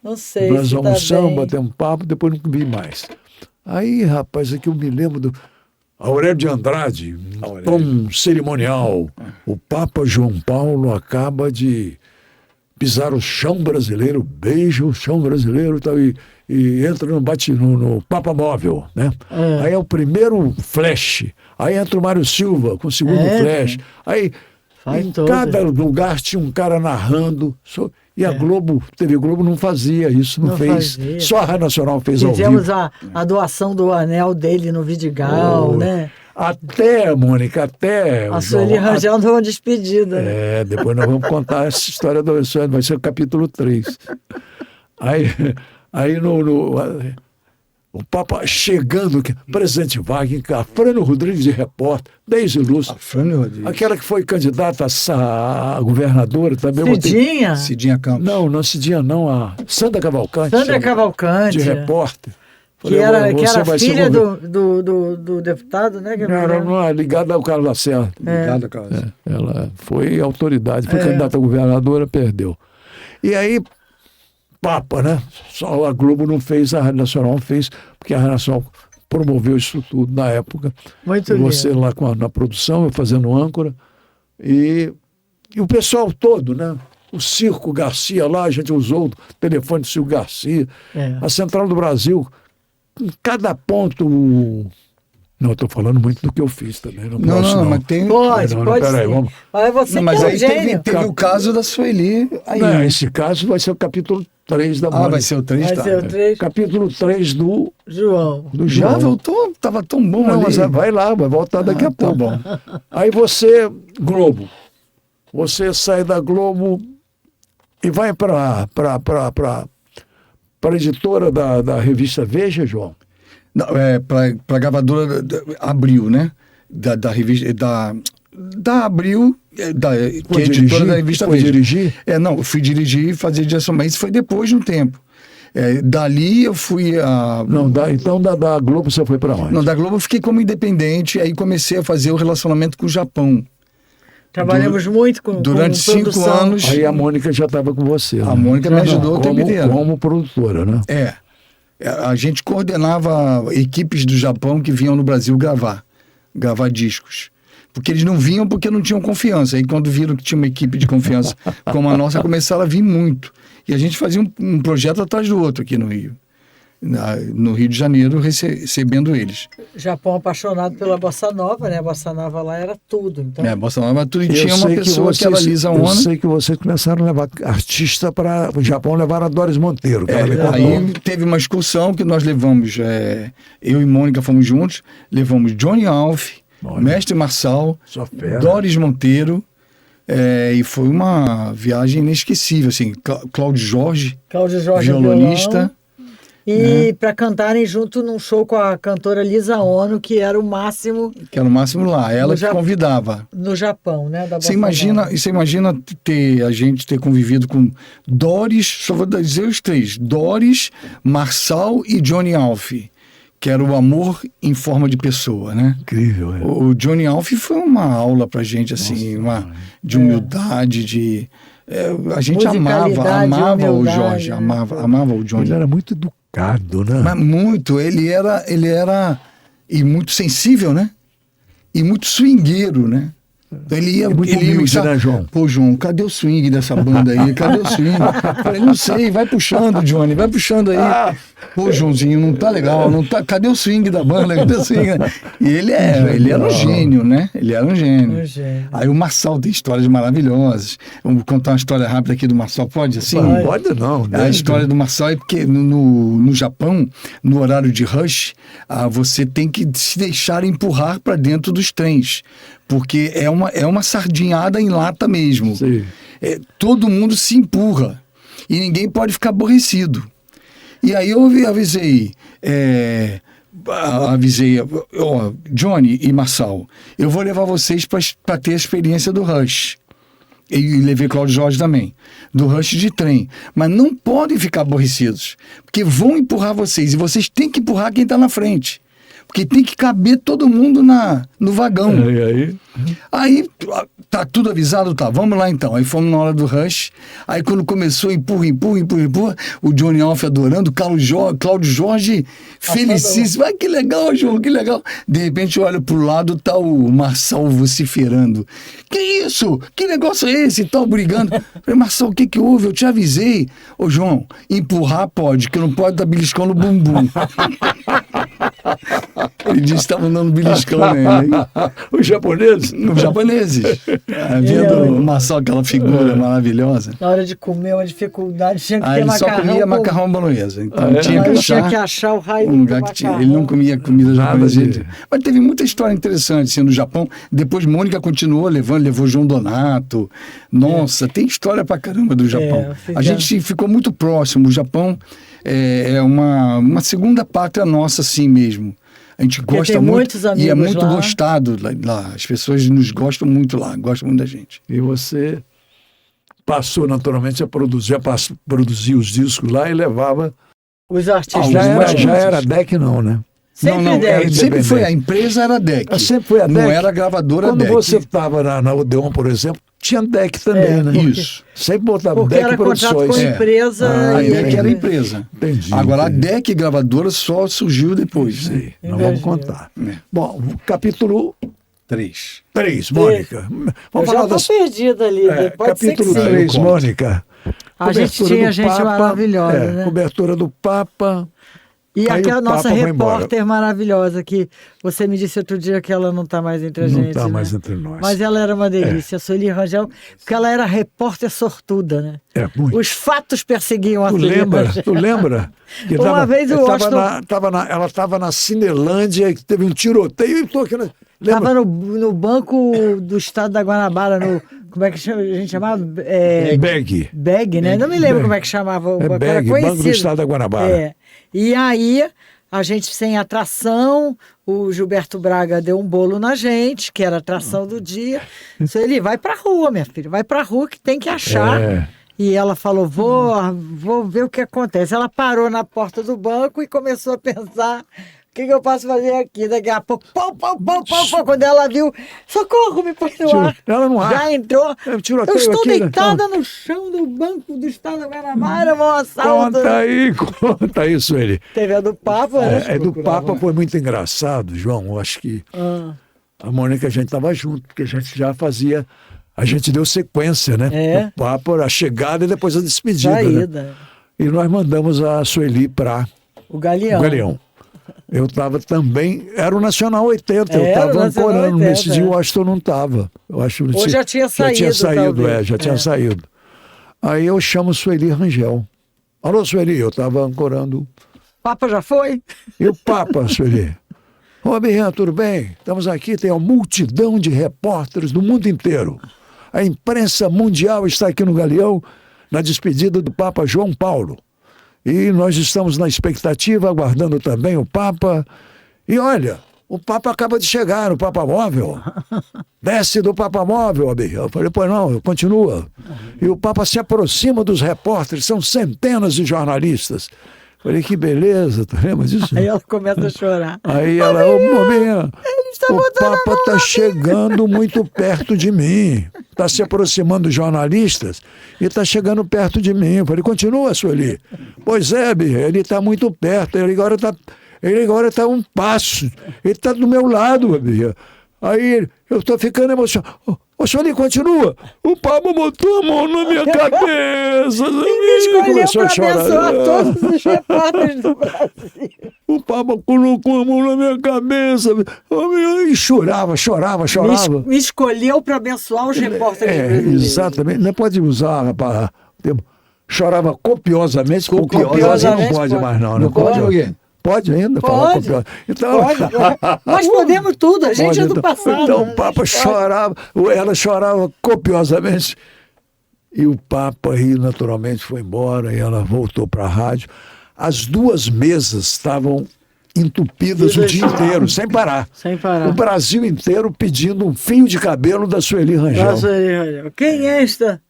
Não sei Nós se tá almoçamos, bem. batemos um papo, depois não vi mais. Aí, rapaz, aqui eu me lembro do Aurélio de Andrade, tom cerimonial. O Papa João Paulo acaba de pisar o chão brasileiro, beija o chão brasileiro e entra no Papa Móvel, né? Aí é o primeiro flash. Aí entra o Mário Silva com o segundo flash. Aí Faz em todo. cada lugar tinha um cara narrando. E a Globo, TV Globo não fazia isso, não fez. fazia. Só a Rádio Nacional fez ao Fizemos vivo. a doação do anel dele no Vidigal, Oh, né? Até, Mônica, até. A João, Sueli Rangel deu uma despedida. Né? depois nós vamos contar essa história do sonho, vai ser o capítulo 3. Aí o Papa chegando, presidente Wagner, Frânio Rodrigues de repórter, Deise Lúcio, Frânio Rodrigues. aquela que foi candidata a governadora também. Cidinha? Cidinha Campos. Não Cidinha não, a Sandra Cavalcante. Sandra Cavalcante. De repórter. Que era Você vai ser filha governador. do deputado, né? Que eu me Não, lembro. não é ligada ao Carlos Lacerda. Ligado, Carlos. Ela foi autoridade, foi candidata a governadora, perdeu. E aí, Papa, né? Só a Globo não fez, a Rádio Nacional fez, porque a Rádio Nacional promoveu isso tudo na época. Muito E você lindo. lá na produção, eu fazendo âncora. E o pessoal todo, né? O Circo Garcia lá, a gente usou o telefone do Circo Garcia. É. A Central do Brasil, em cada ponto. Não, eu estou falando muito do que eu fiz também. Não, Não, posso, não, mas tem. Pode, Não, pode peraí, sim. vamos. Mas você Não, que mas é um aí gênio. teve o caso da Sueli. Aí, Não, né? esse caso vai ser o capítulo 3 da Mônica. Vai ser o 3, Vai tá? ser o 3, Capítulo 3 do João. Já João. voltou? Tava tão bom Não, ali. mas vai lá, vai voltar daqui a tá pouco. bom. Aí você, Globo, você sai da Globo e vai para a editora da revista Veja, João. Não, para a gravadora Abril, né? Da revista. Da Abril, que é editora da revista Foi Veja. dirigir? Não, eu fui dirigir e fazer direção, mas isso foi depois de um tempo. Dali eu fui a. Não, então da Globo você foi para onde? Não, da Globo eu fiquei como independente, aí comecei a fazer o relacionamento com o Japão. Trabalhamos muito com Durante 5 produção. anos. Aí a Mônica já estava com você. A né? Mônica me ajudou o tempo inteiro. Como produtora, né? A gente coordenava equipes do Japão que vinham no Brasil gravar discos. Porque eles não vinham porque não tinham confiança. Aí quando viram que tinha uma equipe de confiança como a nossa, começaram a vir muito. E a gente fazia um projeto atrás do outro aqui no Rio. No Rio de Janeiro, recebendo eles. Japão apaixonado pela Bossa Nova, né? A Bossa Nova lá era tudo. Então, A Bossa Nova tudo. E Eu tinha uma sei pessoa que era Lisa Eu Ona. sei que vocês começaram a levar artista para o Japão, levaram a Doris Monteiro. Que ela me contou. Aí teve uma excursão que nós levamos, eu e Mônica fomos juntos, levamos Johnny Alf, Olha. Mestre Marçal, Só fera. Doris Monteiro, e foi uma viagem inesquecível, assim, Cláudio Jorge, Cláudio Jorge violonista, violão. E para cantarem junto num show com a cantora Lisa Ono, que era o máximo que era o máximo lá, ela No que Japão. convidava. no Japão, né? Da Bossa Você imagina, Nova. você imagina a gente ter convivido com Doris, só vou dizer os 3, Doris, Marçal e Johnny Alf, que era o amor em forma de pessoa, né? Incrível, é. O Johnny Alf foi uma aula pra gente, assim, de humildade, a gente amava Musicalidade, o humildade, Jorge, né? amava o Johnny. Ele era muito educado, né? Mas muito, ele era e muito sensível, né? E muito swingueiro, né? Então ele ia, E muito ele ia humilde, mixar. né, João? Pô, João, cadê o swing dessa banda aí? Cadê o swing? Eu falei, não sei, vai puxando, Johnny, vai puxando aí. Pô, Joãozinho, não tá legal, não tá. Cadê o swing da banda? Cadê o swing? E ele era um gênio, né? Ele era um gênio. Um gênio. Aí o Marçal tem histórias maravilhosas. Vamos contar uma história rápida aqui do Marçal, pode assim? Não pode não, né? A história do Marçal é porque no Japão, no horário de rush, você tem que se deixar empurrar para dentro dos trens, porque é uma sardinhada em lata mesmo. Sim. Todo mundo se empurra e ninguém pode ficar aborrecido. E aí eu avisei, Johnny e Marçal, eu vou levar vocês para ter a experiência do rush. E levei Cláudio Jorge também, do Rush de trem. Mas não podem ficar aborrecidos, porque vão empurrar vocês, e vocês têm que empurrar quem está na frente. Porque tem que caber todo mundo no vagão. E aí? Aí, tá tudo avisado? Tá, vamos lá então. Aí fomos na hora do rush. Aí quando começou, empurra, o Johnny Alf adorando, Cláudio Jorge felicíssimo. Ai, que legal, João, que legal. De repente, olha pro lado, tá o Marçal vociferando. Que isso? Que negócio é esse? E tal, brigando. Falei, Marçal, o que que houve? Eu te avisei. Ô, João, empurrar pode, que não pode dar beliscão no bumbum. Ele disse que estavam dando beliscão nele. Os japoneses? Os japoneses. Vendo o Marçal, aquela figura maravilhosa. Na hora de comer, uma dificuldade, tinha que ter Ele só comia com... macarrão bolonhesa. Então É? tinha que Tinha achar que achar o raio um do lugar que tinha. macarrão. Ele não comia comida Nada japonesa. de- Mas teve muita história interessante assim, no Japão. Depois Mônica continuou levou João Donato. Nossa, tem história pra caramba do Japão. A gente ficou muito próximo. O Japão é uma segunda pátria nossa, assim mesmo. A gente gosta tem muito muitos amigos e é muito lá. gostado lá. As pessoas nos gostam muito lá, gostam muito da gente. E você passou naturalmente a produzir, produzia os discos lá e levava. Os artistas. Já era, mais já músicos. era DEC, não, né? Sempre não, DEC. sempre Independente. foi. A empresa era DEC. Sempre foi a Não DEC. era a gravadora Quando DEC. você estava na Odeon, por exemplo, tinha DEC também, né? Isso. Sempre botava Porque DEC era contrato com Produções. a empresa. A e- DEC era a empresa. Entendi. Agora a entendi. DEC gravadora só surgiu depois. Sei, nós Entendi. vamos contar. É. Bom, capítulo 3. 3, Mônica. Eu Vamos já falar tô das... perdida ali. Pode ser que capítulo sim. 3, Eu conto. Mônica. A gente Cobertura tinha do gente maravilhosa, né? Cobertura do Papa. E Aí aquela o nossa Papa vai embora. repórter maravilhosa, que você me disse outro dia que ela não está mais entre a Não gente. está né? mais entre nós. Mas ela era uma delícia, a Sueli Rangel, porque ela era repórter sortuda, né? É muito. Os fatos perseguiam a Tu Sueli lembra? Rangel. Tu lembra? Que Uma vez o Washington- ela estava na Cinelândia, que teve um tiroteio e tô aqui na... Lembra? Estava no banco do estado da Guanabara, como é que a gente chamava? Bag. Bag, né? Não me lembro Bag. como é que chamava o É banco. Era Bag, Banco do conhecido. Estado da Guanabara. É. E aí, a gente sem atração, o Gilberto Braga deu um bolo na gente, que era a atração do dia. Disse, ele vai pra rua, minha filha, vai pra rua que tem que achar. É. E ela falou, vou ver o que acontece. Ela parou na porta do banco e começou a pensar, o que eu posso fazer aqui? Daqui a pouco, pau. Quando ela viu, socorro, me põe no ar. Ela no ar. Já entrou. É, tiroteio Eu estou aqui, né? deitada no chão do banco do estado da Guanabara, um assalto. Conta aí, Sueli. Teve a do Papa, né? É, do Papa foi muito engraçado, João. Eu acho que a Mônica, a gente estava junto, porque a gente já fazia. A gente deu sequência, né? É. O Papa, a chegada e depois a despedida. Né? Saída. E nós mandamos a Sueli para O Galeão. o Galeão. Eu estava também. Era o Nacional 80, eu Era o estava Nacional ancorando. 80, Nesse dia é. o Washington não estava. Ou já tinha Já tinha saído, saído, talvez. já tinha É. saído. Aí eu chamo Sueli Rangel. Alô, Sueli, eu estava ancorando. Papa já foi? E o Papa, Sueli? Ô, Birrinha, tudo bem? Estamos aqui, tem uma multidão de repórteres do mundo inteiro. A imprensa mundial está aqui no Galeão, na despedida do Papa João Paulo. E nós estamos na expectativa, aguardando também o Papa. E olha, o Papa acaba de chegar, o Papa Móvel. Desce do Papa Móvel, Abirrinha. Eu falei, pois não, continua. E o Papa se aproxima dos repórteres, são centenas de jornalistas. Falei, que beleza, tu lembra disso? Aí ela começa a chorar. Aí ela, ô, Mominha, está o botando a Papa mão está na chegando muito perto de mim. Está se aproximando dos jornalistas e está chegando perto de mim. Eu falei, continua, Sueli. Pois é, Bia, ele está muito perto. Ele agora está a um passo. Ele está do meu lado, Bia. Aí eu estou ficando emocionado. Ô, Sueli, continua. O Papa botou a mão na minha cabeça. E me escolheu Começou para a chorar. abençoar todos os repórteres do Brasil. O Papa colocou a mão na minha cabeça e chorava. Me escolheu para abençoar os repórteres brasileiros. Exatamente. Não pode usar, rapaz. Chorava copiosamente. Copiosamente Não pode pode. mais, não. Não pode o quê? Pode ainda falar Pode. copiosa. Então, Pode. Nós podemos tudo, a gente pode, é do passado. Então né? o Papa A gente pode. chorava, ela chorava copiosamente. E o Papa aí, naturalmente, foi embora e ela voltou para a rádio. As duas mesas estavam entupidas o dia inteiro, sem parar. Sem parar. O Brasil inteiro pedindo um fio de cabelo da Sueli Rangel. Quem é esta?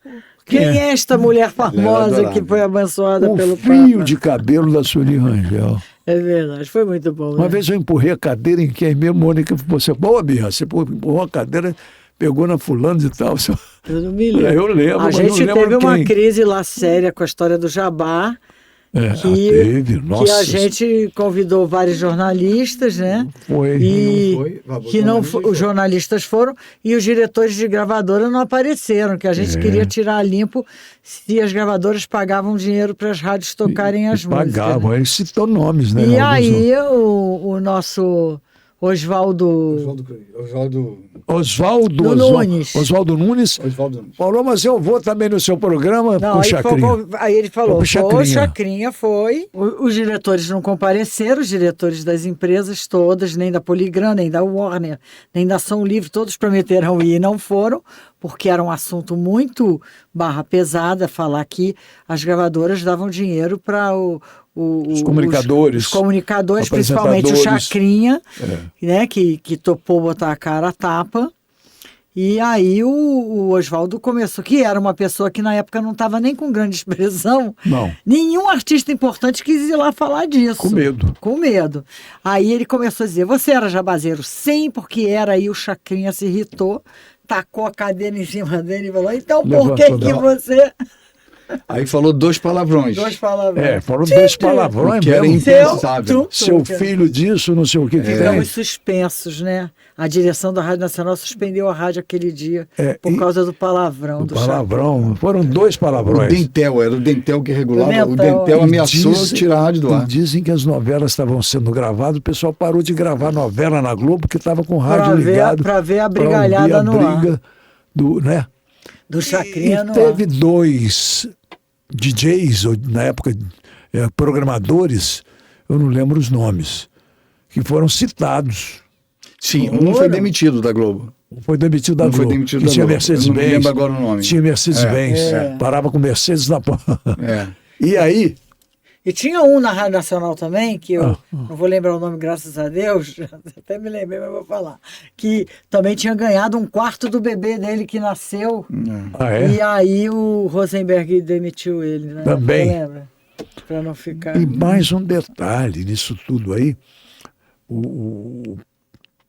Quem é esta mulher famosa que foi abençoada O pelo fio Papa? de cabelo da Sueli Rangel. É verdade, foi muito bom. Uma né? vez eu empurrei a cadeira em quem mesmo, Mônica, você, boa, Birra, você empurrou a cadeira, pegou na fulano e tal. Eu não me lembro. Eu lembro, A mas gente não lembro teve uma quem. crise lá séria com a história do Jabá, Teve, nossa. que a gente convidou vários jornalistas, né? Foi. E que não os jornalistas foram e os diretores de gravadora não apareceram, que a gente queria tirar limpo se as gravadoras pagavam dinheiro para as rádios tocarem as músicas. Pagavam, né? ele citou nomes, né? E Alguns aí o nosso Oswaldo Oswaldo Nunes falou, mas eu vou também no seu programa Não, com o aí, Chacrinha. aí ele falou, Pro Chacrinha. o Chacrinha foi, os diretores não compareceram, os diretores das empresas todas, nem da Poligram, nem da Warner, nem da Ação Livre, todos prometeram ir e não foram, porque era um assunto muito barra pesada falar que as gravadoras davam dinheiro para Os comunicadores. Os comunicadores, principalmente o apresentadores. Chacrinha, né, que topou botar a cara a tapa. E aí o Oswaldo começou, que era uma pessoa que na época não estava nem com grande expressão. Não. Nenhum artista importante quis ir lá falar disso. Com medo. Com medo. Aí ele começou a dizer, você era jabazeiro? Sim, porque era. Aí o Chacrinha se irritou, tacou a cadeira em cima dele e falou, então por que você... Aí falou 2 palavrões. 2 palavras. Foram 2 palavrões Que era mesmo. impensável. Seu filho disso, não sei o que. Ficamos suspensos, né? A direção da Rádio Nacional suspendeu a rádio aquele dia por causa do palavrão. Do palavrão. Foram 2 palavrões. Era o Dentel que regulava. O Dentel ameaçou tirar a rádio do ar. Dizem que as novelas estavam sendo gravadas, o pessoal parou de gravar novela na Globo porque estava com o rádio ligado. Para ver a brigalhada no ar. Né? Do Chacrinha no ar. Teve 2 DJs, ou, na época, programadores, eu não lembro os nomes, que foram citados. Sim, um foi demitido da Globo. Foi demitido da Globo. Foi demitido que da tinha Globo. Mercedes-Benz. Eu não me lembro agora o nome. Tinha Mercedes-Benz. Parava com Mercedes na porta. E aí... E tinha um na Rádio Nacional também, que eu não vou lembrar o nome, graças a Deus, até me lembrei, mas vou falar, que também tinha ganhado 1/4 do bebê dele que nasceu. E aí o Rosenberg demitiu ele, né? Também. Você lembra? Para não ficar... E mais um detalhe nisso tudo aí,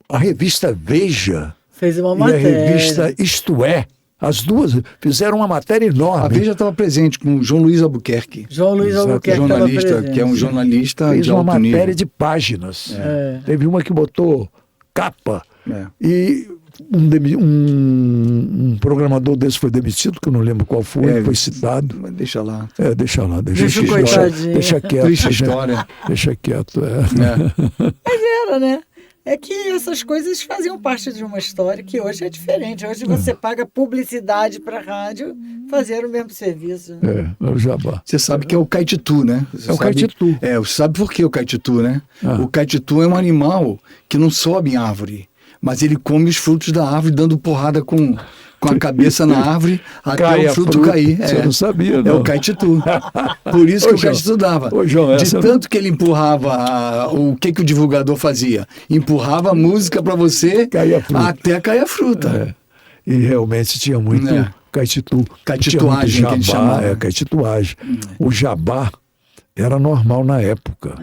a revista Veja fez uma e matéria. a revista Isto É, as duas fizeram uma matéria enorme. A Veja estava presente com o João Luiz Albuquerque. João Luiz Albuquerque jornalista, que é um jornalista fez de uma alto matéria nível. de páginas. Teve uma que botou capa e um programador desse foi demitido, que eu não lembro qual foi, foi citado. Mas deixa lá. Deixa lá, Deixa quieto. Triste história. Deixa quieto. Mas era, né? É que essas coisas faziam parte de uma história que hoje é diferente. Hoje você paga publicidade para a rádio fazer o mesmo serviço. O Jabá. Você sabe que é o caititu, né? O caititu. Você sabe por que o caititu, né? O caititu é um animal que não sobe em árvore, mas ele come os frutos da árvore dando porrada com a cabeça na árvore até o fruto cair. Você não sabia, não. É o caititu. Por isso que o caititu dava. De tanto que ele empurrava, o que o divulgador fazia? Empurrava a música para você até cair a fruta. E realmente tinha muito caititu. Caetituagem, que a gente chamava. Caetituagem. O jabá era normal na época.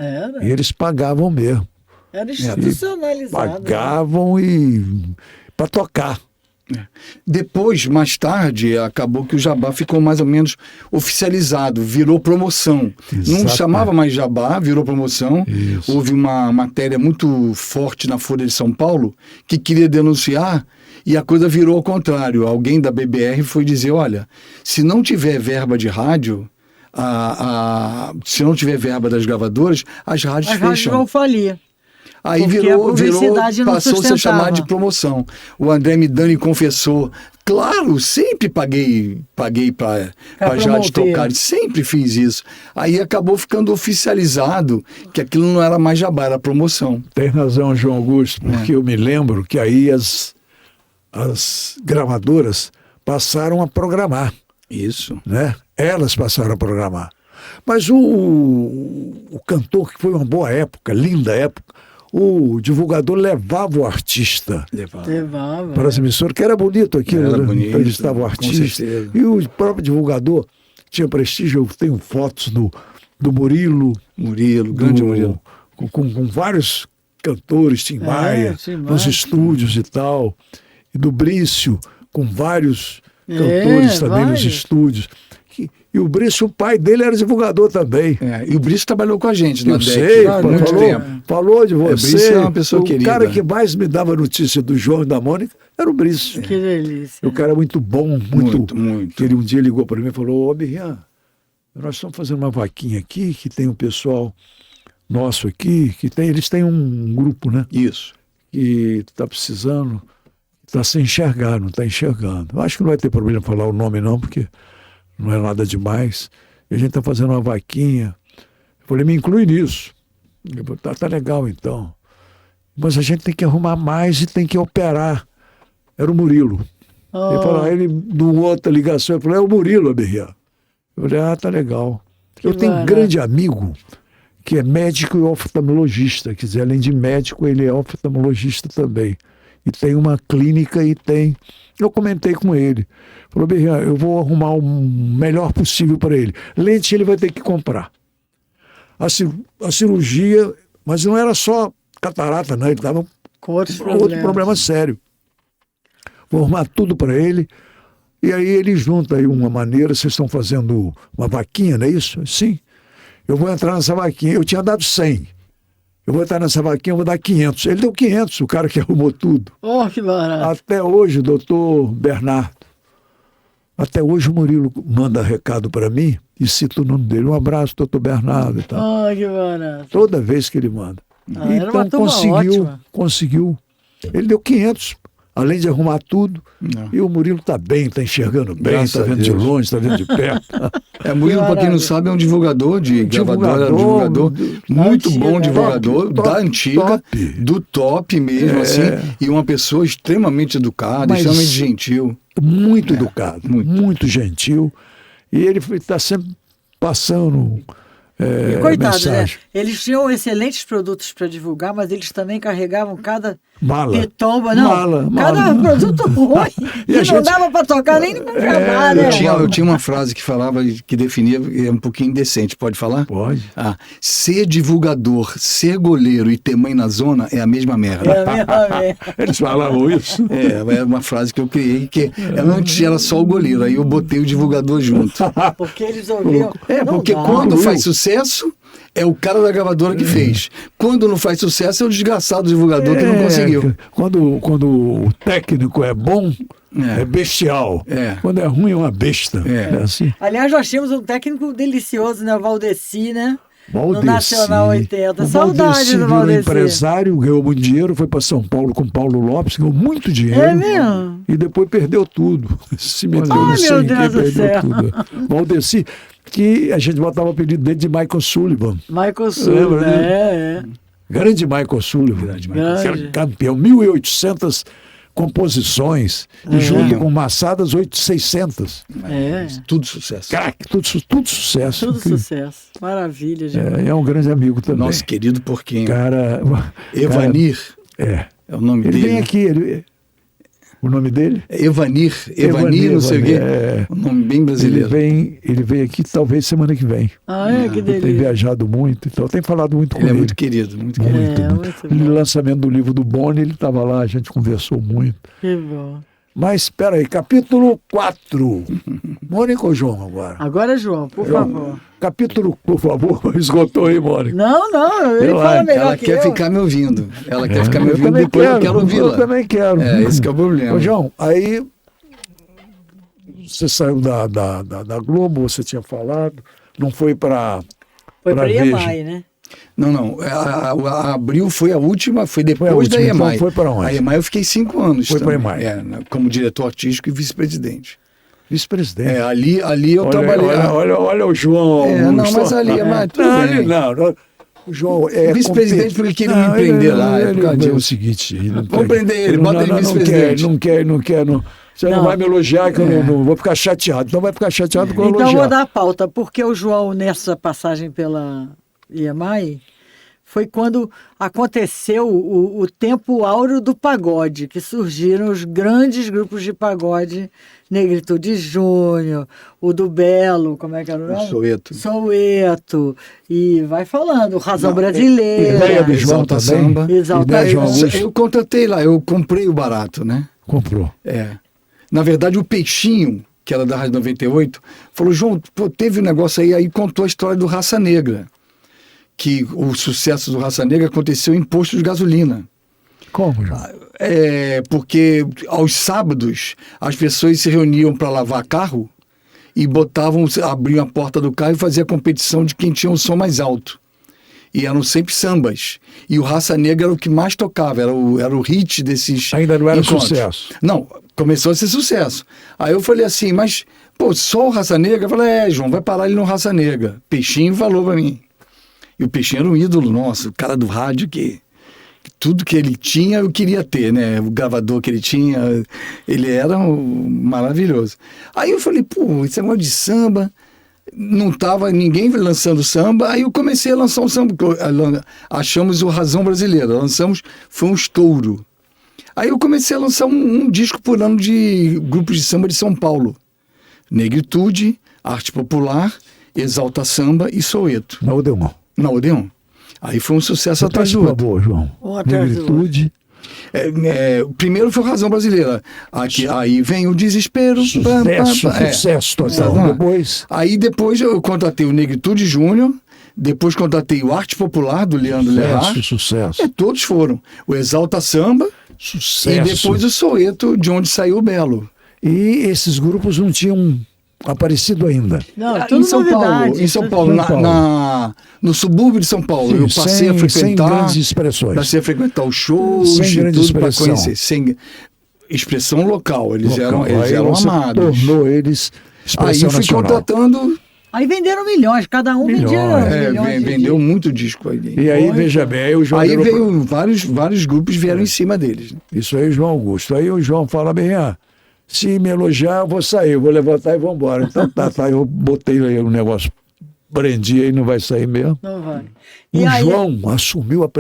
E eles pagavam mesmo. Era institucionalizado. Pagavam para tocar. Depois, mais tarde, acabou que o jabá ficou mais ou menos oficializado, virou promoção. Não chamava mais jabá, virou promoção. Isso. Houve uma matéria muito forte na Folha de São Paulo que queria denunciar e a coisa virou ao contrário. Alguém da BBR foi dizer, olha, se não tiver verba de rádio, se não tiver verba das gravadoras, as rádios fecham. As rádios vão falir. Aí passou-se a chamar de promoção. O André Midani confessou, claro, sempre paguei para as rádios tocarem, sempre fiz isso. Aí acabou ficando oficializado que aquilo não era mais jabá, era promoção. Tem razão, João Augusto, porque eu me lembro que aí as gravadoras passaram a programar. Isso. Né? Elas passaram a programar. Mas o cantor, que foi uma boa época, linda época, o divulgador levava o artista Levava. para as emissoras, que era bonito aquilo, Era né? bonito, Entrevistava o com artista. certeza. E o próprio divulgador tinha prestígio. Eu tenho fotos do Murilo, Grande do- Murilo. com vários cantores, Tim Maia, Tim nos Maia. estúdios e tal, e do Brício, com vários cantores também nos vários. estúdios. E o Brício, o pai dele era divulgador também. E o Brice trabalhou com a gente na Eu DEC sei, há muito falou, tempo. falou de você. Brício é uma pessoa o querida. cara que mais me dava notícia do João e da Mônica era o Brício. Que delícia. O cara é muito bom, muito. Muito. Que ele um dia ligou para mim e falou: Ô, Birrian, nós estamos fazendo uma vaquinha aqui, que tem um pessoal nosso aqui, eles têm um grupo, né? Isso. Que está precisando, está sem enxergar, não está enxergando. Acho que não vai ter problema falar o nome, não, porque não é nada demais. E a gente está fazendo uma vaquinha. Eu falei, me inclui nisso. Ele falou, tá legal então. Mas a gente tem que arrumar mais e tem que operar. Era o Murilo. Ele falou, aí do outra ligação, ele falou, é o Murilo, Abirrian. Eu falei, tá legal. Eu tenho um barato. grande amigo que é médico e oftalmologista. Quer dizer, além de médico, ele é oftalmologista também. E tem uma clínica e tem... Eu comentei com ele. Falou, Birrian, eu vou arrumar o melhor possível para ele. Lente ele vai ter que comprar. A cirurgia, mas não era só catarata, não. Ele estava Com outros com outro problema sério. Vou arrumar tudo para ele. E aí ele junta aí uma maneira, vocês estão fazendo uma vaquinha, não é isso? Sim. Eu vou entrar nessa vaquinha. Eu tinha dado 100. Eu vou entrar nessa vaquinha, eu vou dar 500. Ele deu 500, o cara que arrumou tudo. Oh, que barato. Até hoje, doutor Bernardo. Até hoje o Murilo manda recado para mim e cita o nome dele. Um abraço, doutor Bernardo e tal. Oh, que barato. Toda vez que ele manda. Era uma turma ótima. Conseguiu. Ele deu 500, além de arrumar tudo. Não. E o Murilo está bem, está enxergando bem, Graças está a vendo de Deus. longe, está vendo de perto. Murilo, para quem não maravilha. sabe, é um divulgador de gravadora, Divulgador, muito antiga, bom né? divulgador, Top, da antiga, top. do top mesmo, assim, e uma pessoa extremamente educada, Mas- extremamente gentil. Muito educado, muito. muito gentil. E ele está sempre passando E coitados, né? mensagem. Eles tinham excelentes produtos para divulgar, mas eles também carregavam cada Mala. petomba, não, cada mala. produto ruim, E que a não gente- dava para tocar nem para gravar, né? Eu tinha uma frase que falava, que definia, é um pouquinho indecente, pode falar? Pode. Ser divulgador, ser goleiro e ter mãe na zona é a mesma merda. É a mesma merda. Eles falavam isso. É uma frase que eu criei, que antes era só o goleiro, aí eu botei o divulgador junto. Porque eles ouviam. Não Porque dá. quando Eu- faz sucesso, é o cara da gravadora que fez. Quando não faz sucesso, é o desgraçado divulgador que não conseguiu. Quando o técnico é bom, É. é bestial. É. Quando é ruim, é uma besta. É. É assim. Aliás, nós tínhamos um técnico delicioso, né? O Valdeci, né? Valdeci. No Nacional 80. O Saudade Valdeci do virou Valdeci. empresário, ganhou muito dinheiro, foi para São Paulo com Paulo Lopes, ganhou muito dinheiro. É mesmo? E depois perdeu tudo. Se meteu Ai, no meu sem Deus do perdeu céu. tudo. Valdeci, que a gente botava o apelido dele de Michael Sullivan. Michael Sullivan, Lembra, né? é. Grande Michael Sullivan. Grande Michael Que era Sullivan. campeão. 1.800 composições. E junto com Massadas, 600. É. Tudo sucesso. Crack, tudo sucesso. Tudo sucesso. Maravilha, gente. É um grande amigo também. Nosso querido porquinho. Cara, Evanir é. é o nome Ele dele. vem aqui, o nome dele? Evanir, não sei o quê. é. Um nome bem Ele brasileiro. vem aqui talvez semana que vem. Ah, é, que Ele tem delícia. viajado muito, então tem falado muito com Ele é ele. muito querido, muito querido. Muito, É, muito. muito bom. No lançamento do livro do Boni, ele estava lá, a gente conversou muito. Que bom. Mas espera aí, capítulo 4. Mônica ou João agora? Agora, João, por João. favor. Capítulo, por favor, esgotou aí, Mônica. Não, ele Eu fala acho. melhor Ela que quer eu. ficar me ouvindo. Ela quer ficar me Eu ouvindo, também depois eu quero ouvi-la. Eu também quero. Esse que é o problema. Ô, João, aí você saiu da Globo, você tinha falado, não foi para Foi pra para Veja. EMAI, né? Não. A Abril foi a última, foi depois a última, da então EMAI. foi pra onde? A EMAI eu fiquei 5 anos. Foi pra também. EMAI. Como diretor artístico e vice-presidente. vice-presidente. Ali eu trabalhei. Olha o João. Não, mas ali é mais tudo Não, bem. ali não. O João é Vice-presidente porque queria me prender lá, é por causa Ele é o disso. seguinte, ele não Vamos prender ele, não- bota ele não- vice-presidente. Não quer Você não vai me elogiar, que eu não vou ficar chateado. Então vai ficar chateado com eu Então elogiar. vou dar a pauta, porque o João, nessa passagem pela EMAI, foi quando aconteceu o tempo áureo do pagode, que surgiram os grandes grupos de pagode, Negritude Júnior, o do Belo, como é que era o nome? Soweto. Soweto, e vai falando, Razão Brasileira. Ideia do João Exalta também. Samba. Exalta Ideia de João Samba. Augusto. Eu contratei lá, eu comprei o barato, né? Comprou. Na verdade, o Peixinho, que era da Rádio 98, falou, João, pô, teve um negócio aí contou a história do Raça Negra. Que o sucesso do Raça Negra aconteceu em postos de gasolina. Como, João? Porque aos sábados as pessoas se reuniam para lavar carro e abriam a porta do carro e faziam a competição de quem tinha o som mais alto. E eram sempre sambas. E o Raça Negra era o que mais tocava, era o hit desses Ainda não era encontros. sucesso. Não, começou a ser sucesso. Aí eu falei assim, mas, pô, só o Raça Negra? Eu falei, João, vai parar ele no Raça Negra. Peixinho falou para mim. E o Peixinho era um ídolo nosso, o cara do rádio que tudo que ele tinha eu queria ter, né? O gravador que ele tinha, ele era maravilhoso. Aí eu falei, pô, esse negócio de samba, não tava ninguém lançando samba, aí eu comecei a lançar um samba, achamos o Razão Brasileira, lançamos, foi um estouro. Aí eu comecei a lançar um disco por ano de grupos de samba de São Paulo. Negritude, Arte Popular, Exalta Samba e Soweto. Na Odeon. Na Odeon. Aí foi um sucesso atrás do Por outro. favor, João. Um atrás do Negritude. O primeiro foi o Razão Brasileira. Aí vem o Desespero. Sucesso total. Depois eu contratei o Negritude Júnior, depois contratei o Arte Popular do Leandro Lerrar. Sucesso. Todos foram. O Exalta Samba Sucesso. e depois o Soweto, de onde saiu o Belo. E esses grupos não tinham aparecido ainda. Não, Em tudo São novidade. Paulo, em São Paulo, no subúrbio de São Paulo. Sim, Eu passei a sem frequentar. grandes expressões. Passei a frequentar os shows Sem e grande tudo para expressão. conhecer. Sem expressão local. Eles Local. eram Aí você amados. tornou eles Aí expressão eu fui nacional. contratando. Aí venderam milhões, cada um vendia milhões. Vendeu muito disco aí. E aí, veja bem, aí o João Aí virou veio vários grupos vieram em cima deles. Né? Isso aí, João Augusto. Aí o João fala bem, se me elogiar, eu vou sair, eu vou levantar e vou embora. Então tá, eu botei aí o negócio, prendi aí, não vai sair mesmo. Não vai. O E aí, João assumiu a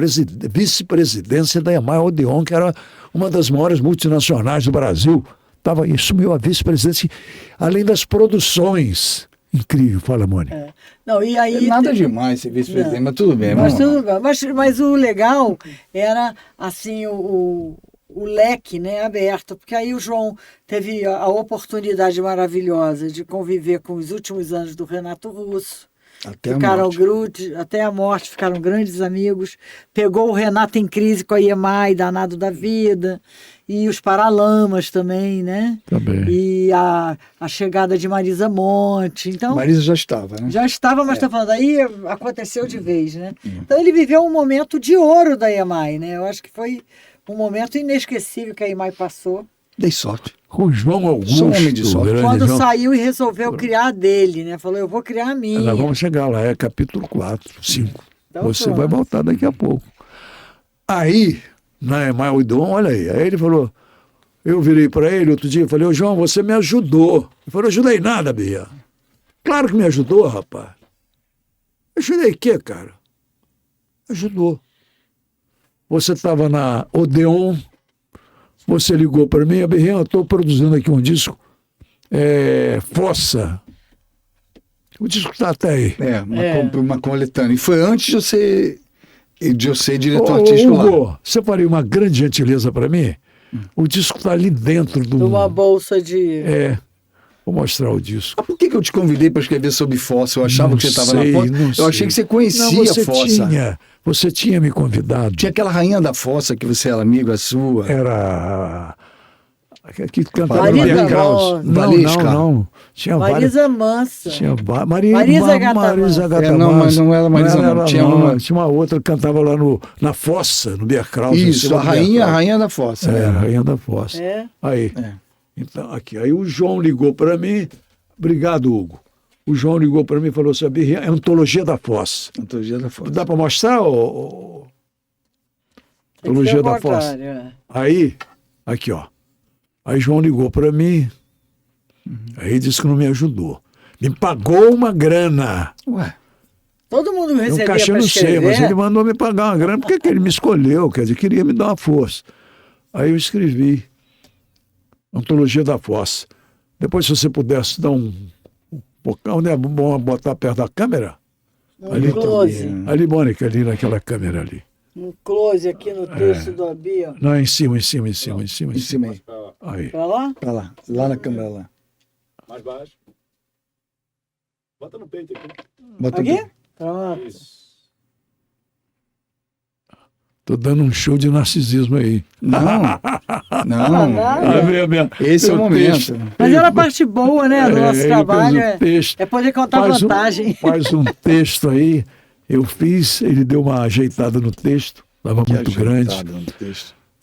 vice-presidência da EMAI Odeon, que era uma das maiores multinacionais do Brasil. Assumiu a vice-presidência, além das produções. Incrível, fala, Mônica. não, e aí Nada demais ser vice-presidente, mas tudo bem. Mas, vamos lá. tudo bem. Mas o legal era assim o leque, né, aberto, porque aí o João teve a oportunidade maravilhosa de conviver com os últimos anos do Renato Russo. Até a morte, ficaram grandes amigos. Pegou o Renato em crise com a EMAI, danado da vida. E os Paralamas também, né? Também. E a chegada de Marisa Monte. Então, Marisa já estava, né? já estava, mas está falando, aí aconteceu de vez, né? Então ele viveu um momento de ouro da EMAI, né? Eu acho que foi um momento inesquecível que a EMAI passou. Dei sorte. Com o João Augusto. Sou homem de sorte. Quando João. saiu e resolveu criar a dele, né? Falou, eu vou criar a minha. Nós vamos chegar lá, é capítulo 4, 5. Então, Você pronto. vai voltar daqui a pouco. Aí, na EMAI Odeon, olha aí ele falou, eu virei para ele outro dia e falei, ô João, você me ajudou. Ele falou, ajudei nada, Bia. Claro que me ajudou, rapaz. Ajudei o quê, cara? Ajudou. Você estava na Odeon, você ligou para mim, Birrinha, eu estou produzindo aqui um disco, Fossa. O disco está até aí. Uma coletânea. E foi antes de eu ser diretor artístico lá. Hugo, você faria uma grande gentileza para mim? O disco está ali dentro De uma bolsa de... Vou mostrar o disco. Mas por que eu te convidei para escrever sobre Fossa? Eu achava que você estava na Fossa. Eu achei que você conhecia a Fossa. Você tinha me convidado. Tinha aquela rainha da Fossa que você era amigo, a sua. Era... que cantava Marisa Maria Kraus. Valesca. Não. Tinha Marisa Mansa. Tinha Marisa Gata Marisa Gata não, mas não era Marisa, não. não. Tinha uma outra que cantava lá na Fossa, no Beer Kraus. Isso, a rainha da Fossa. A rainha da Fossa. Aí. Então, aqui. Aí o João ligou para mim. Obrigado, Hugo. O João ligou para mim e falou assim, é Antologia da Fossa. Antologia da Fossa. Dá para mostrar? Antologia da Fossa. Aí, aqui, ó. Aí João ligou para mim, aí disse que não me ajudou. Me pagou uma grana. Ué, Todo mundo Um recebia cachê para não sei, mas escrever. ele mandou me pagar uma grana porque que ele me escolheu, quer dizer, queria me dar uma força. Aí eu escrevi Antologia da Fossa. Depois, se você pudesse dar um bocão, né? Bom botar perto da câmera. Um close. Ali, Mônica, ali naquela câmera ali. Um close aqui no texto do Abi, ó. Não, em cima, em cima. em cima aí. Aí. Pra lá? Pra lá na câmera lá. Mais baixo. Bota no peito aqui. Bota Aqui? Pronto. Isso. Tô dando um show de narcisismo aí. Não, nada. esse é o momento. Mas era a parte boa, né, do nosso trabalho. É poder contar vantagem. Faz um texto aí. Eu fiz, ele deu uma ajeitada no texto. Estava muito grande.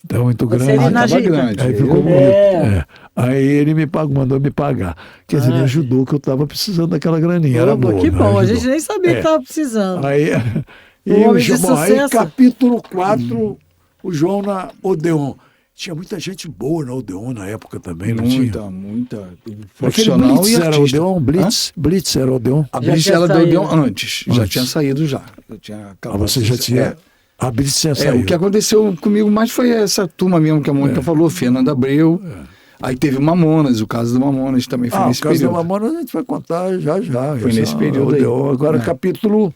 Estava muito Você grande. ele na Tava ajeita. grande. Aí ficou bonito. É. Aí ele mandou me pagar. Quer dizer, me Ah. ajudou, que eu estava precisando daquela graninha. Era Opa, boa, que me bom, a ajudou. gente nem sabia que estava precisando. Aí, Um homem de bom, aí sucesso. capítulo 4, o João na Odeon. Tinha muita gente boa na Odeon na época também, não tinha? Muita. Aquele Profissional Blitz e era artista. Odeon, Blitz? Blitz era Odeon. A Já Blitz tinha ela deu saído. antes. Já Antes. tinha saído já. Eu tinha Ah, você já tinha... A Blitz tinha o saído. que aconteceu comigo mais foi essa turma mesmo que a Mônica falou, Fernanda Abreu. Aí teve o Mamonas, o caso do Mamonas também foi O nesse caso período. da Mamona a gente vai contar já. Foi Esse nesse é período aí. Odeon. Agora, É. capítulo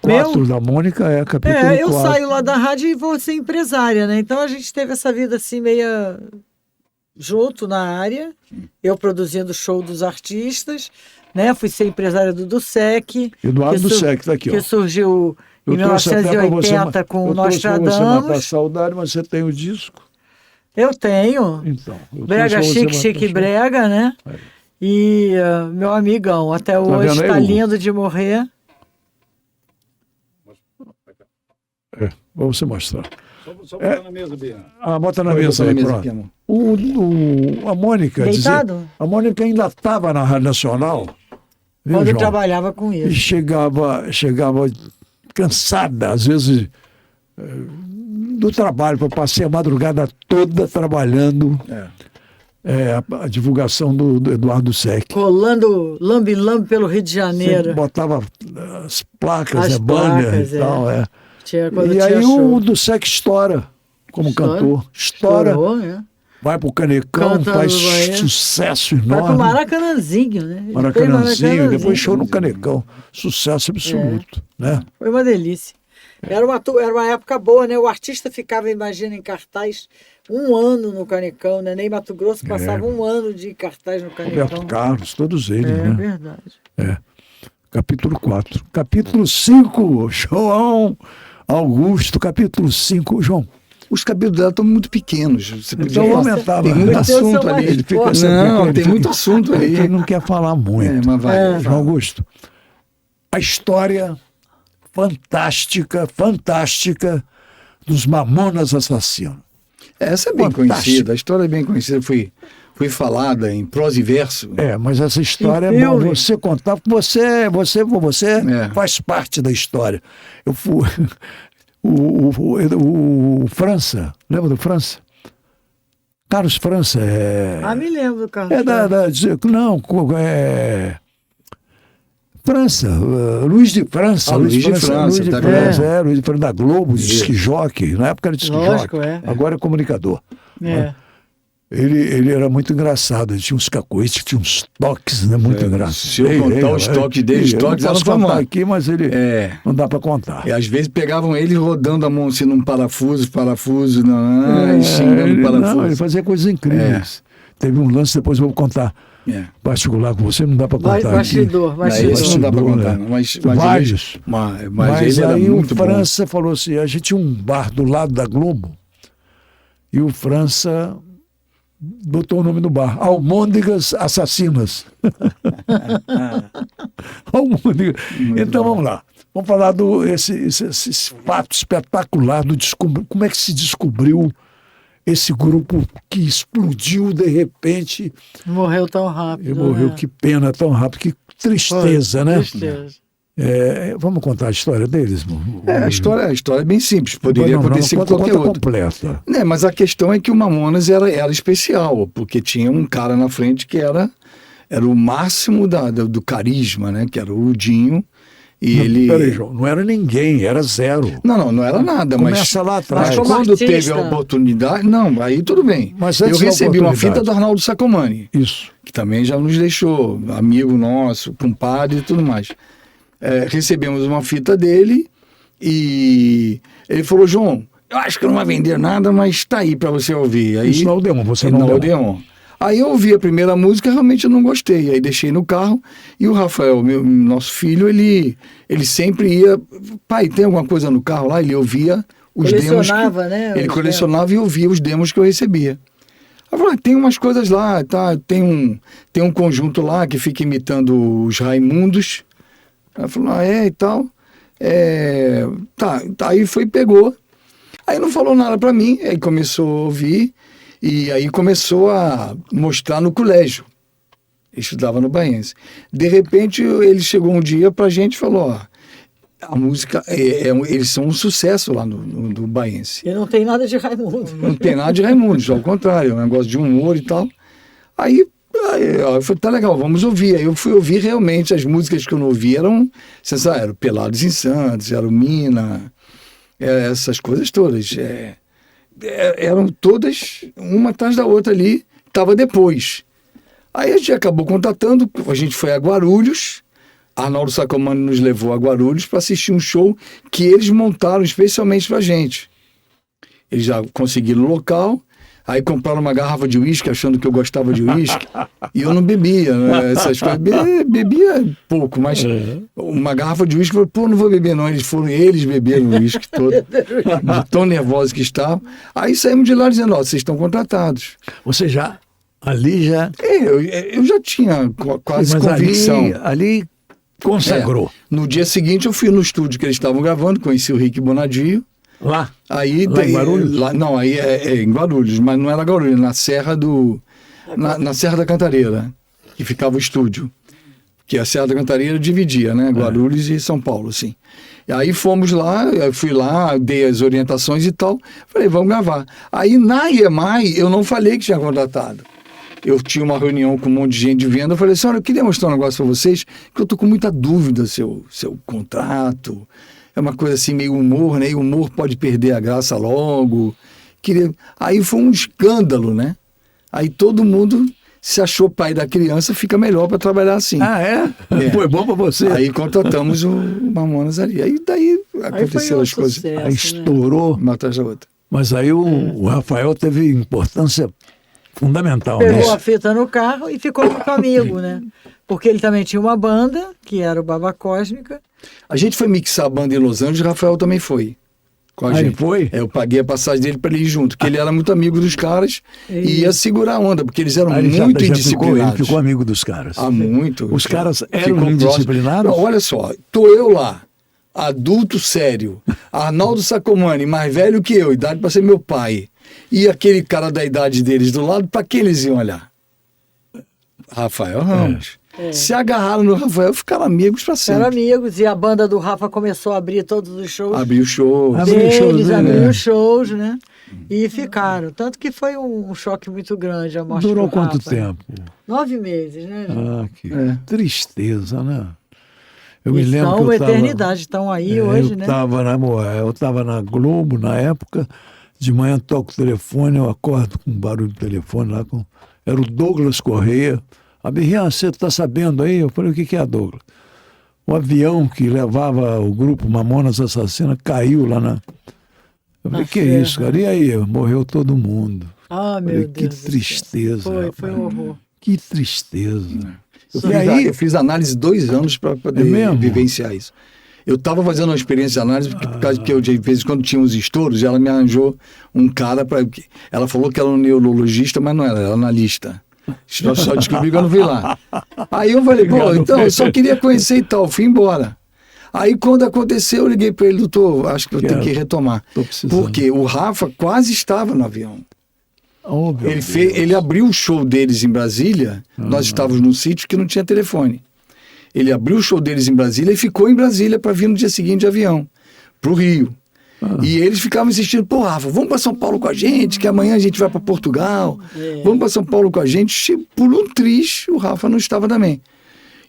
Meu? 4 da Mônica é capítulo 4. Eu saio lá da rádio e vou ser empresária, né? Então a gente teve essa vida assim meia junto na área, eu produzindo show dos artistas, né? Fui ser empresária do Dussec. Eduardo que Dussec, tá aqui, ó. Que surgiu em Eu trouxe até pra você 1980 com o eu trouxe pra você matar a Nostradamus. saudade, mas você tem o disco. Eu tenho. Então. eu Brega trouxe pra você Chique, matar a Chique saudade. Brega, né? Aí. E meu amigão, até hoje vendo aí, tá Hugo? lindo de morrer. Pra você mostrar. Só botar na mesa, Bia. Bota na Foi, mesa botou aí, na mesa pronto. aqui, amor. A Mônica Deitado? a Mônica ainda estava na Rádio Nacional, viu, Quando eu João? trabalhava com E isso. chegava cansada, às vezes, do trabalho, eu passei a madrugada toda trabalhando a divulgação do Eduardo Sec. Colando lambe-lambe pelo Rio de Janeiro. Você botava as placas, As banner placas, e tal. Quando E tinha aí show. o Dussec estoura como Estoura. cantor. Estoura, Estourou, né? vai pro Canecão, Canta faz no banheiro. sucesso Vai pro enorme. Maracanãzinho, né? Ele fez Maracanãzinho, depois show no Canecão. Sucesso absoluto, né? Foi uma delícia. Era uma época boa, né? O artista ficava, imagina, em cartaz um ano no Canecão, né? Nem Mato Grosso passava um ano de cartaz no Canecão. Roberto Carlos, todos eles, É né? verdade. Capítulo 4. Capítulo 5, João Augusto, capítulo 5, João. Os cabelos dela estão muito pequenos. Você podia Então falar. aumentava. Tem muito Meu Deus, assunto são ali. mais Ele fica fortes. Não, ele tem fica- muito assunto ali. Ele não quer falar muito. Mas vai. João Augusto, a história fantástica dos Mamonas Assassinos. Essa é bem Fantástico. conhecida. A história é bem conhecida. Foi falada em prosa e verso. Mas essa história E é bom filme? você contar, porque você É. faz parte da história. Eu fui. O França, lembra do França? Carlos França Me lembro do Carlos. França, Luiz de França. Luiz de França, Luiz de tá França, vendo? Luiz de França da Globo, de disque jockey. Na época era disque Lógico, jockey, agora é comunicador. É. Ele era muito engraçado, ele tinha uns cacoetes, tinha uns toques, né? Muito engraçado. se eu contar os toques dele, os toques eu não eram posso contar famosos. aqui, mas ele não dá para contar. E às vezes pegavam ele rodando a mão assim num parafuso, e xingando o Não, ele parafuso. fazia coisas incríveis. Teve um lance, depois eu vou contar particular com você, não dá para contar aqui. Bastidor. Isso não dá para contar, não. Mas vários. Mas ele era aí muito o França falou assim, a gente tinha um bar do lado da Globo, e o França botou o nome do bar, Almôndegas Assassinas. Almôndegas. Então vamos lá. Vamos falar esse fato espetacular do como é que se descobriu esse grupo que explodiu de repente Morreu tão rápido. e morreu. né? Que pena, tão rápido, que tristeza, né? Tristeza. Vamos contar a história deles? A história é bem simples, poderia acontecer com qualquer outro. Completa. Mas a questão é que o Mamonas era especial, porque tinha um cara na frente que era o máximo do carisma, né? Que era o Dinho. Peraí, João, não era ninguém, era zero. Não era nada. Começa lá atrás. Mas quando teve a oportunidade... Não, aí tudo bem. Mas eu recebi uma fita do Arnaldo Sacomani. Isso. Que também já nos deixou amigo nosso, compadre e tudo mais. Recebemos uma fita dele e ele falou: João, eu acho que não vai vender nada, mas tá aí para você ouvir. Aí, isso não é o Odeon, você não é o Odeon. Aí eu ouvi a primeira música, realmente eu não gostei. Aí deixei no carro e o Rafael, nosso filho, ele sempre ia... Pai, tem alguma coisa no carro lá? Ele ouvia os demos. Ele colecionava e ouvia os demos que eu recebia. Aí eu falei: tem umas coisas lá, tá? Tem um conjunto lá que fica imitando os Raimundos. Ela falou: e tal. Tá, aí pegou. Aí não falou nada pra mim, aí começou a ouvir, e aí começou a mostrar no colégio. Ele estudava no Baense. De repente, ele chegou um dia pra gente e falou: a música, eles são um sucesso lá no Baense. E não tem nada de Raimundo. Não tem nada de Raimundo, ao contrário, é um negócio de humor e tal. Aí eu falei: tá legal, vamos ouvir. Aí eu fui ouvir realmente as músicas que eu não ouvi, eram Pelados em Santos, era o Mina, essas coisas todas. Eram todas uma atrás da outra ali, estava depois. Aí a gente acabou contatando, a gente foi a Guarulhos, Arnaldo Sacomani nos levou a Guarulhos para assistir um show que eles montaram especialmente para a gente. Eles já conseguiram o local. Aí compraram uma garrafa de uísque, achando que eu gostava de uísque. E eu não bebia, né? Essas coisas. Bebia pouco, mas uma garrafa de uísque, eu falei: pô, não vou beber não. Eles beberam o uísque todo, de tão nervosos que estavam. Aí saímos de lá dizendo: vocês estão contratados. Você ali já... Eu já tinha quase convicção. Ali consagrou. No dia seguinte eu fui no estúdio que eles estavam gravando, conheci o Rick Bonadio. Lá? Aí, lá em Guarulhos? Não, aí é em Guarulhos, mas não era Guarulhos, na Serra na Serra da Cantareira, que ficava o estúdio. Que a Serra da Cantareira dividia, né? Guarulhos e São Paulo, assim. E aí fomos lá, eu fui lá, dei as orientações e tal. Falei: vamos gravar. Aí na EMAI eu não falei que tinha contratado. Eu tinha uma reunião com um monte de gente de venda. Eu falei assim: olha, eu queria mostrar um negócio para vocês, que eu tô com muita dúvida seu contrato. É uma coisa assim, meio humor, né? E o humor pode perder a graça logo. Aí foi um escândalo, né? Aí todo mundo se achou pai da criança, fica melhor para trabalhar assim. Foi bom para você. Aí contratamos o Mamonas ali. Aí daí aconteceram as coisas. Sucesso, aí estourou. Uma atrás da outra. Mas aí o Rafael teve importância fundamental. Pegou a fita no carro e ficou muito amigo, né? Porque ele também tinha uma banda, que era o Baba Cósmica. A gente foi mixar a banda em Los Angeles, o Rafael também foi. Com a gente. Ele foi? Eu paguei a passagem dele para ele ir junto, porque ele era muito amigo dos caras e ia segurar a onda, porque eles eram muito indisciplinados. Ele ficou amigo dos caras. Muito. Os caras eram indisciplinados? Não, olha só, tô eu lá, adulto sério, Arnaldo Sacomani, mais velho que eu, idade para ser meu pai, e aquele cara da idade deles do lado, para quem eles iam olhar? Rafael Ramos. Se agarraram no Rafael, ficaram amigos para sempre. Ficaram amigos, e a banda do Rafa começou a abrir todos os shows. Abriu shows. Abriu shows, né? E ficaram. Tanto que foi um choque muito grande a morte Durou do Rafa. quanto tempo? 9 meses, né, gente? Que tristeza, né? Eu me lembro que uma eternidade, estão aí hoje, né? Eu estava na Globo na época, de manhã toco o telefone, eu acordo com um barulho de telefone lá, era o Douglas Correia. A Birrian, você está sabendo aí? Eu falei: o que é, Douglas? O avião que levava o grupo Mamonas Assassina caiu lá na... Eu falei: que é isso, cara? E aí? Morreu todo mundo. Meu Deus. Que tristeza. Foi um horror. Que tristeza. Eu fiz análise 2 anos para poder vivenciar isso. Eu estava fazendo uma experiência de análise, por causa que eu, de vez em quando, tinha uns estouros, ela me arranjou um cara para... Ela falou que era um neurologista, mas não era analista. Só descobri que eu não vi lá. Aí eu falei: pô, então, eu só queria conhecer e tal, fui embora. Aí quando aconteceu, eu liguei para ele: doutor, acho que eu tenho que retomar. Porque o Rafa quase estava no avião. Ele abriu o show deles em Brasília, nós estávamos num sítio que não tinha telefone. Ele abriu o show deles em Brasília e ficou em Brasília para vir no dia seguinte de avião, pro Rio. E eles ficavam insistindo, pô, Rafa, vamos para São Paulo com a gente, que amanhã a gente vai para Portugal. Vamos para São Paulo com a gente. Por um triz, o Rafa não estava também.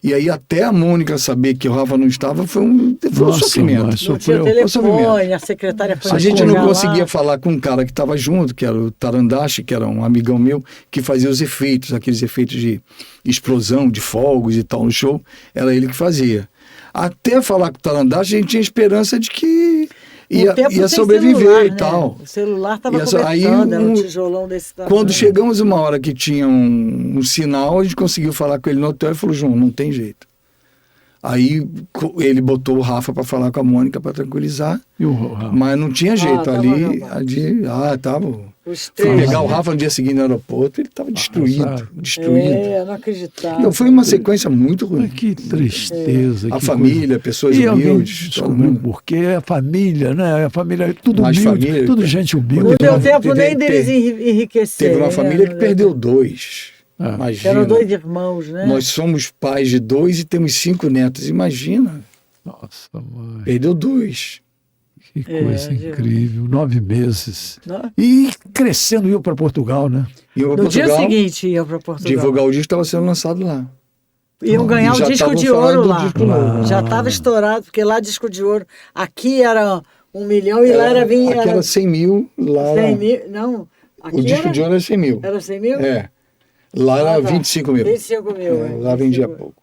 E aí até a Mônica saber que o Rafa não estava foi um sofrimento. Não tinha telefone, a secretária foi A gente não lá. conseguia falar com um cara que estava junto, que era o Tarandache, que era um amigão meu, que fazia os efeitos, aqueles efeitos de explosão, de fogos e tal no show. Era ele que fazia. Até falar com o Tarandache, a gente tinha esperança de que ia sobreviver celular, e tal. Né? O celular estava Aí, começando, era um tijolão desse tamanho. Quando chegamos uma hora que tinha um sinal, a gente conseguiu falar com ele no hotel e falou, João, não tem jeito. Aí ele botou o Rafa para falar com a Mônica para tranquilizar, mas não tinha jeito. Tava. Fui pegar o Rafa no dia seguinte no aeroporto, ele estava destruído. Eu não acreditava. Não, foi uma sequência muito ruim. Que tristeza. A família, pessoas humildes. Descobriu por quê? A família, né? A família é tudo Mais humilde, família. tudo gente humilde. Não deu tempo nem deles enriquecerem. Teve uma família que perdeu 2. Imagina. Eram 2 irmãos, né? Nós somos pais de 2 e temos 5 netos. Imagina. Nossa, mãe. Perdeu 2. Que coisa incrível. 9 meses. Não? E crescendo, ia para Portugal, né? No dia seguinte ia para Portugal. Divulgar o disco estava sendo lançado lá. Iam ganhar o disco de ouro lá. Novo. Já estava estourado, porque lá disco de ouro. Aqui era 1 milhão e lá era 20. Aqui era 100 mil, lá 100 mil, não. Aqui o disco de ouro era 100 mil. Era 100 mil? É. Lá era 25 mil. 25 mil. Lá vendia pouco.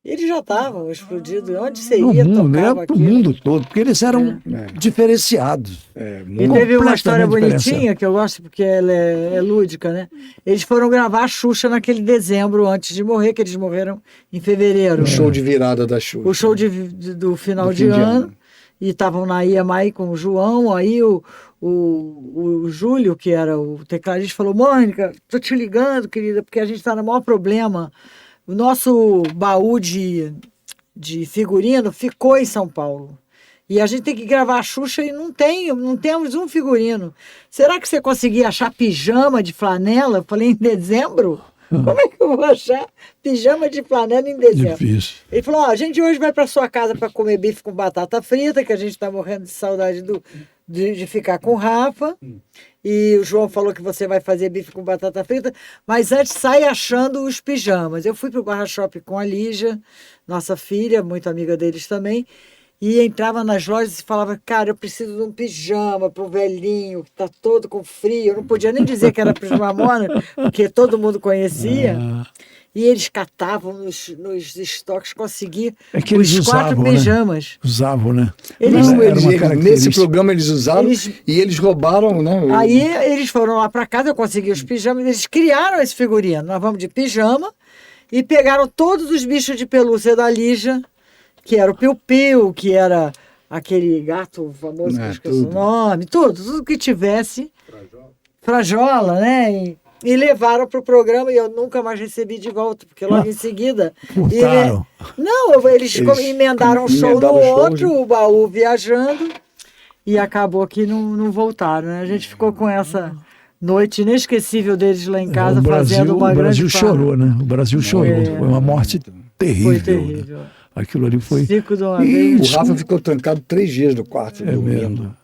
Eles já estavam explodidos. Onde você No ia, mundo, tocava pro aquilo. mundo todo, porque eles eram diferenciados. E teve uma história bonitinha, que eu gosto porque ela é lúdica, né? Eles foram gravar a Xuxa naquele dezembro, antes de morrer, que eles morreram em fevereiro. O show de virada da Xuxa. O show do final de ano. E estavam na IEMAI com o João, aí o Júlio, que era o tecladista, falou, Mônica, tô te ligando, querida, porque a gente está no maior problema. O nosso baú de figurino ficou em São Paulo. E a gente tem que gravar a Xuxa e não temos um figurino. Será que você conseguia achar pijama de flanela? Eu falei, em dezembro? Como é que eu vou achar pijama de flanela em dezembro? Difícil. Ele falou, a gente hoje vai para sua casa para comer bife com batata frita, que a gente está morrendo de saudade de ficar com o Rafa. E o João falou que você vai fazer bife com batata frita, mas antes sai achando os pijamas. Eu fui para o Barra Shopping com a Lígia, nossa filha, muito amiga deles também, e entrava nas lojas e falava, cara, eu preciso de um pijama para o velhinho, que está todo com frio. Eu não podia nem dizer que era pijamona, porque todo mundo conhecia. E eles catavam nos estoques, conseguir eles os 4 pijamas. Né? Usavam, né? Nesse programa eles usaram e eles roubaram, né? Aí eles foram lá para casa, eu consegui os pijamas, eles criaram esse figurino. Nós vamos de pijama e pegaram todos os bichos de pelúcia da Lígia, que era o Piu-Piu, que era aquele gato famoso, que eu esqueci o nome, tudo que tivesse. Frajola, né? E levaram para o programa e eu nunca mais recebi de volta, porque logo em seguida... Eles emendaram um show no outro, o baú viajando, e acabou que não voltaram, né? A gente ficou com essa noite inesquecível deles lá em casa, fazendo uma grande... O Brasil chorou, né? O Brasil chorou. Foi uma morte terrível. Foi terrível. Né? Aquilo ali foi... O Rafa ficou trancado 3 dias no quarto, dormindo.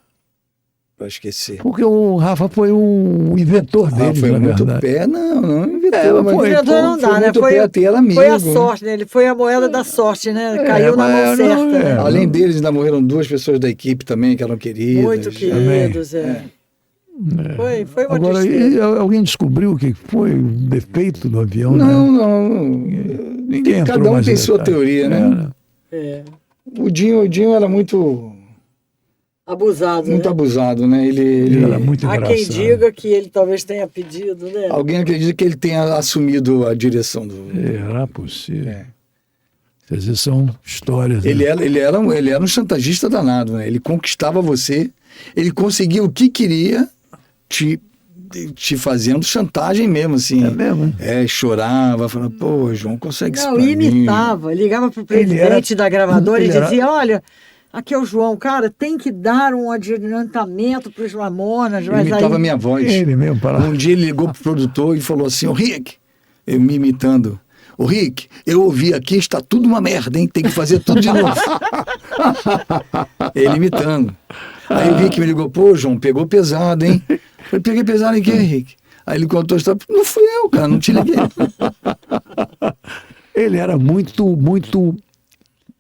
Para esquecer. Porque o Rafa foi o inventor dele, foi na muito verdade. pé, não inventou. Inventor não dá, né? Foi a sorte, né? Ele foi a moeda da sorte, né? Caiu na mão certa. Né? Além deles, ainda morreram 2 pessoas da equipe também, que eram queridas. Muito queridos, Foi uma tristeza. Alguém descobriu o que foi o defeito do avião? Não. Ninguém entrou. Cada um tem sua teoria, né? O Dinho era muito... abusado, muito abusado, né? Ele era muito engraçado. Há quem diga que ele talvez tenha pedido, né? Alguém acredita que ele tenha assumido a direção do... Era possível. Quer dizer, são histórias. Ele era um chantagista danado, né? Ele conquistava você, ele conseguia o que queria, te fazendo chantagem mesmo, assim. É mesmo? Chorava, falava, pô, João, consegue isso pra imitava, ligava pro presidente da gravadora e dizia, olha... Aqui é o João, cara, tem que dar um adiantamento para os Mamonas. Ele imitava minha voz. Ele mesmo, Um dia ele ligou pro produtor e falou assim, Rick, eu me imitando, "Ô Rick, eu ouvi aqui, está tudo uma merda, hein? Tem que fazer tudo de novo." Ele imitando. Aí o Rick me ligou, "Pô, João, pegou pesado, hein?" Eu falei, "Peguei pesado em quê, Rick?" Aí ele contou a história, "Não fui eu, cara, não te liguei." Ele era muito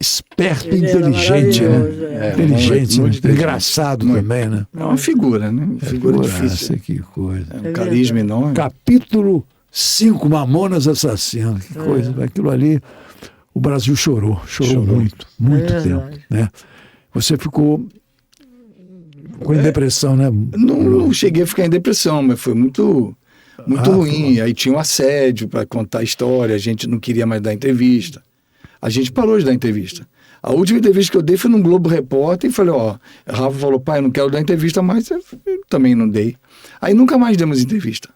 esperto e Ele era inteligente, maravilhoso, né? é. Inteligente, Muito né? Engraçado muito. também, né? É uma figura, né? Figura difícil. Que coisa. Um carisma enorme. Capítulo 5, Mamonas Assassinas. Que coisa. Aquilo ali, o Brasil chorou muito É tempo. verdade. Né? Você ficou em depressão, né? Não cheguei a ficar em depressão, mas foi muito ruim. Aí tinha um assédio para contar a história, a gente não queria mais dar entrevista. A gente parou de dar entrevista. A última entrevista que eu dei foi num Globo Repórter e falei, Rafa falou, "Pai, eu não quero dar entrevista mais." Eu também não dei. Aí nunca mais demos entrevista.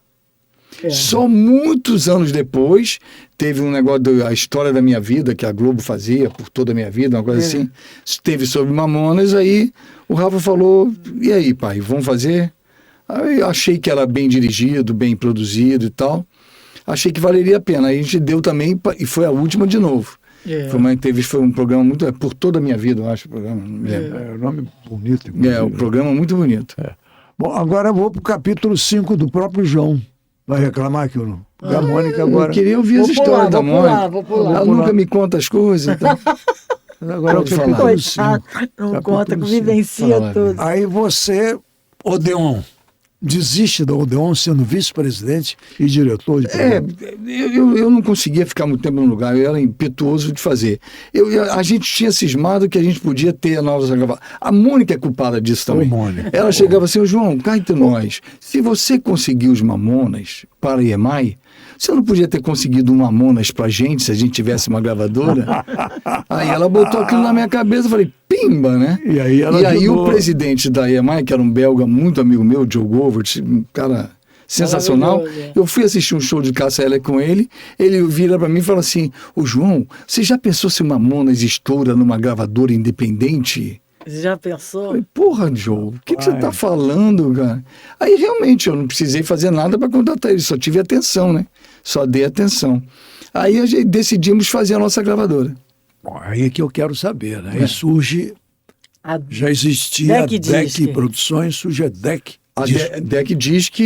É. Só muitos anos depois, teve um negócio a história da minha vida, que a Globo fazia por toda a minha vida, uma coisa assim. Teve sobre Mamonas, aí o Rafa falou, "E aí, pai, vamos fazer?" Aí eu achei que era bem dirigido, bem produzido e tal. Achei que valeria a pena. Aí a gente deu também, e foi a última de novo. Foi uma entrevista, foi um programa muito... por toda a minha vida, eu acho, o programa. Não me lembro. É um nome bonito. O programa muito bonito. Bom, agora eu vou para o capítulo 5 do próprio João. Vai reclamar que eu não... Porque a Mônica agora... Eu queria ouvir as histórias da Mônica. Vou pular. Ela nunca me conta as coisas. Então... Agora eu Pode o falar. capítulo 5. Coitado, não conta, Capítulo vivencia Fala, tudo. Aí você, Odeon, desiste da Odeon sendo vice-presidente e diretor de programa. Eu não conseguia ficar muito tempo no lugar, eu era impetuoso de fazer. A gente tinha cismado que a gente podia ter a nova gravação. A Mônica é culpada disso também. Mônica. Ela chegava assim, João, cá entre nós, se você conseguiu os Mamonas para a EMI, você não podia ter conseguido um Mamonas pra gente, se a gente tivesse uma gravadora? Aí ela botou aquilo na minha cabeça, eu falei, pimba, né? E aí ela o ajudou. presidente da EMI, que era um belga muito amigo meu, Joe Govert, um cara sensacional, Maravilhoso. eu fui assistir um show de Cássia Eller com ele vira pra mim e fala assim, "Ô João, você já pensou se o Mamonas estoura numa gravadora independente?" Você já pensou? Falei, "Porra, Joe, o que você tá falando, cara?" Aí realmente eu não precisei fazer nada para contratar ele, só tive atenção, né? Só dei atenção. Aí a gente decidimos fazer a nossa gravadora. Bom, aí é que eu quero saber, né? Aí surge, A já existia a Deck DEC Disc. Produções, surge a DEC. A Disc. DEC Disc,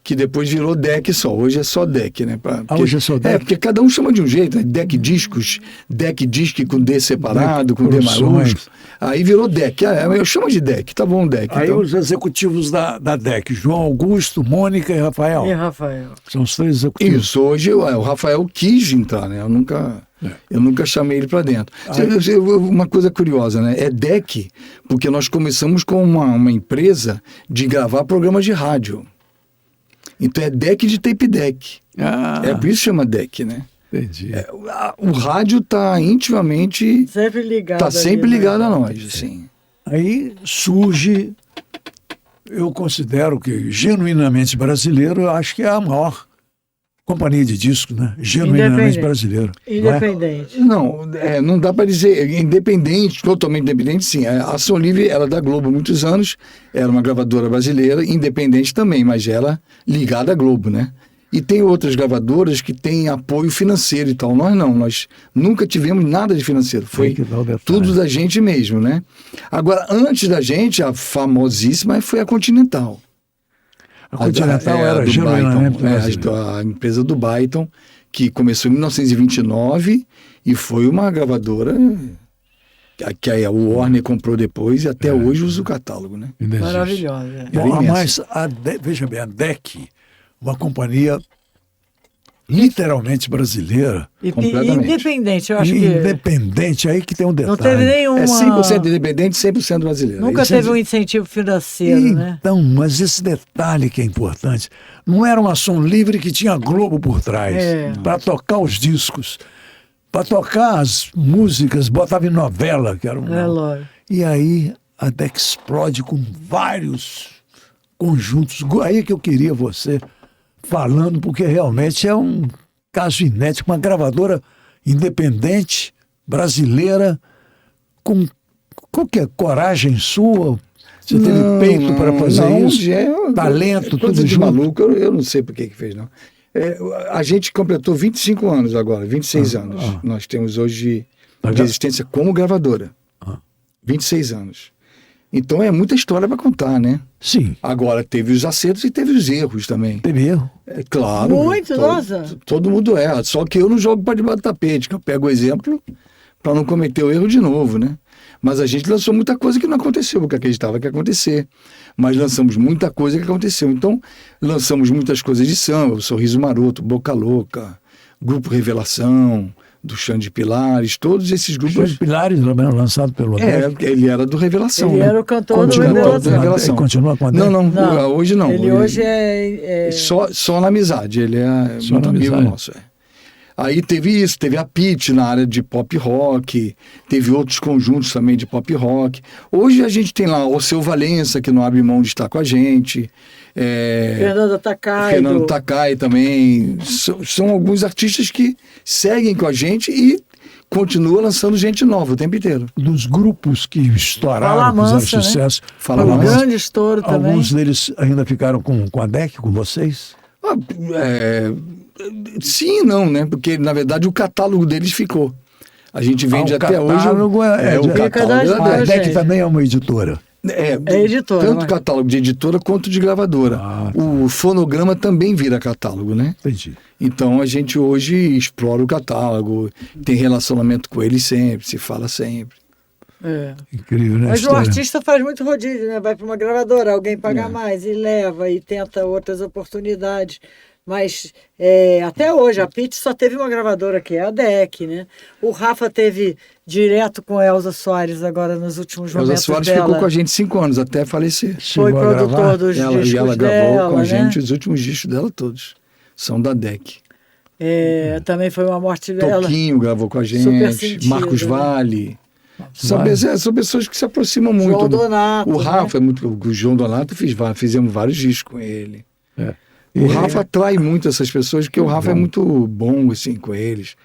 que depois virou DEC só. Hoje é só DEC, né? Hoje é só DEC? Porque cada um chama de um jeito, né? DEC Discos, DEC Disc com D separado, DEC com D Produções. maiúsculo. Aí virou DEC. Eu chamo de DEC, tá bom, DEC. Aí então. os executivos da DEC, João Augusto, Mônica e Rafael. E Rafael. São os três executivos. Isso, hoje o Rafael quis entrar, né? Eu nunca chamei ele para dentro. Uma coisa curiosa, né? É DEC, porque nós começamos com uma empresa de gravar programas de rádio. Então é DEC de tape deck. É por isso que chama DEC, né? Entendi. O rádio está intimamente... Sempre ligado. Está sempre ali, né? ligado a nós, assim. Aí surge, eu considero que genuinamente brasileiro, eu acho que é a maior companhia de disco, né? Genuinamente Independente. brasileiro. não é? Independente. Não dá para dizer independente, totalmente independente, sim. A Ação Livre era da Globo há muitos anos, era uma gravadora brasileira, independente também, mas era ligada à Globo, né? E tem outras gravadoras que têm apoio financeiro e tal. Nós nunca tivemos nada de financeiro. Foi que dar o detalhe. tudo da gente mesmo, né? Agora, antes da gente, a famosíssima foi a Continental. A Continental era do genuinamente Byton, brasileira. a empresa do Byton, que começou em 1929 e foi uma gravadora que a Warner comprou depois e até hoje usa o catálogo, né? Ainda existe. Maravilhosa. Bom, Era mas veja bem, a DEC, uma companhia literalmente brasileira, E Completamente. independente, eu acho e que independente, aí que tem um detalhe. não teve nenhuma... É 100% independente, 100% brasileiro. Nunca Isso teve é- um incentivo financeiro, né? Então, mas esse detalhe que é importante, não era uma Som Livre que tinha Globo por trás, É. para tocar os discos, para tocar as músicas, botava em novela, que era É lógico. E aí a DEC explode com vários conjuntos. Aí que eu queria você falando, porque realmente é um caso inédito, uma gravadora independente, brasileira, com qualquer coragem sua. Você teve peito para fazer isso? Talento, coisa tudo de junto. maluco, eu não sei por que fez, não. A gente completou 25 anos agora, 26 anos. Nós temos hoje de existência como gravadora. 26 anos. Então é muita história para contar, né? Sim. Agora, teve os acertos e teve os erros também. Teve erro. É claro. Muito, nossa. Todo mundo erra. Só que eu não jogo para debaixo do tapete, que eu pego o exemplo para não cometer o erro de novo, né? Mas a gente lançou muita coisa que não aconteceu, porque acreditava que ia acontecer. Mas lançamos muita coisa que aconteceu. Então, lançamos muitas coisas de samba, o Sorriso Maroto, Boca Louca, Grupo Revelação, do Xande Pilares, todos esses grupos. Xande Pilares, lançado pelo ADEC. Ele era do Revelação. Ele né? era o cantor Continua do Revelação. Ele continua com a ADEC? Não, hoje não. Ele hoje é... Só na amizade, ele é Só muito na amigo amizade. nosso. Aí teve isso, teve a Pitty na área de pop rock, teve outros conjuntos também de pop rock. Hoje a gente tem lá o Seu Valença, que não abre mão de estar com a gente. Fernando Takai. Fernando Takai também. São alguns artistas que seguem com a gente e continuam lançando gente nova o tempo inteiro. Dos grupos que estouraram, Fala Mansa, fizeram sucesso. Fala Foi um Mansa. grande estouro também. Alguns deles ainda ficaram com a DEC, com vocês? Sim e não, né? Porque, na verdade, o catálogo deles ficou. A gente vende até hoje. O catálogo a da DEC gente. também é uma editora. É editora. Tanto vai. catálogo de editora quanto de gravadora. Tá. O fonograma também vira catálogo, né? Entendi. Então a gente hoje explora o catálogo, tem relacionamento com ele sempre, se fala sempre. Incrível, né? a Mas o história? artista faz muito rodízio, né? Vai para uma gravadora, alguém paga mais e leva e tenta outras oportunidades. Mas até hoje, a Pitty só teve uma gravadora, que é a DEC, né? O Rafa teve direto com a Elza Soares agora nos últimos Elza momentos Soares dela. ficou com a gente 5 anos, até falecer. Foi Chegou a produtor gravar? dos E discos ela gravou dela, com a né? gente os últimos discos dela todos. São da DEC. Também foi uma morte dela. Toquinho gravou com a Super gente, sentido, Marcos né? Vale. São, Vale. são pessoas que se aproximam muito. João Donato, O Rafa né? é muito. O João Donato fizemos vários discos com ele. É. O Rafa atrai muito essas pessoas, porque o Rafa é muito bom assim com eles.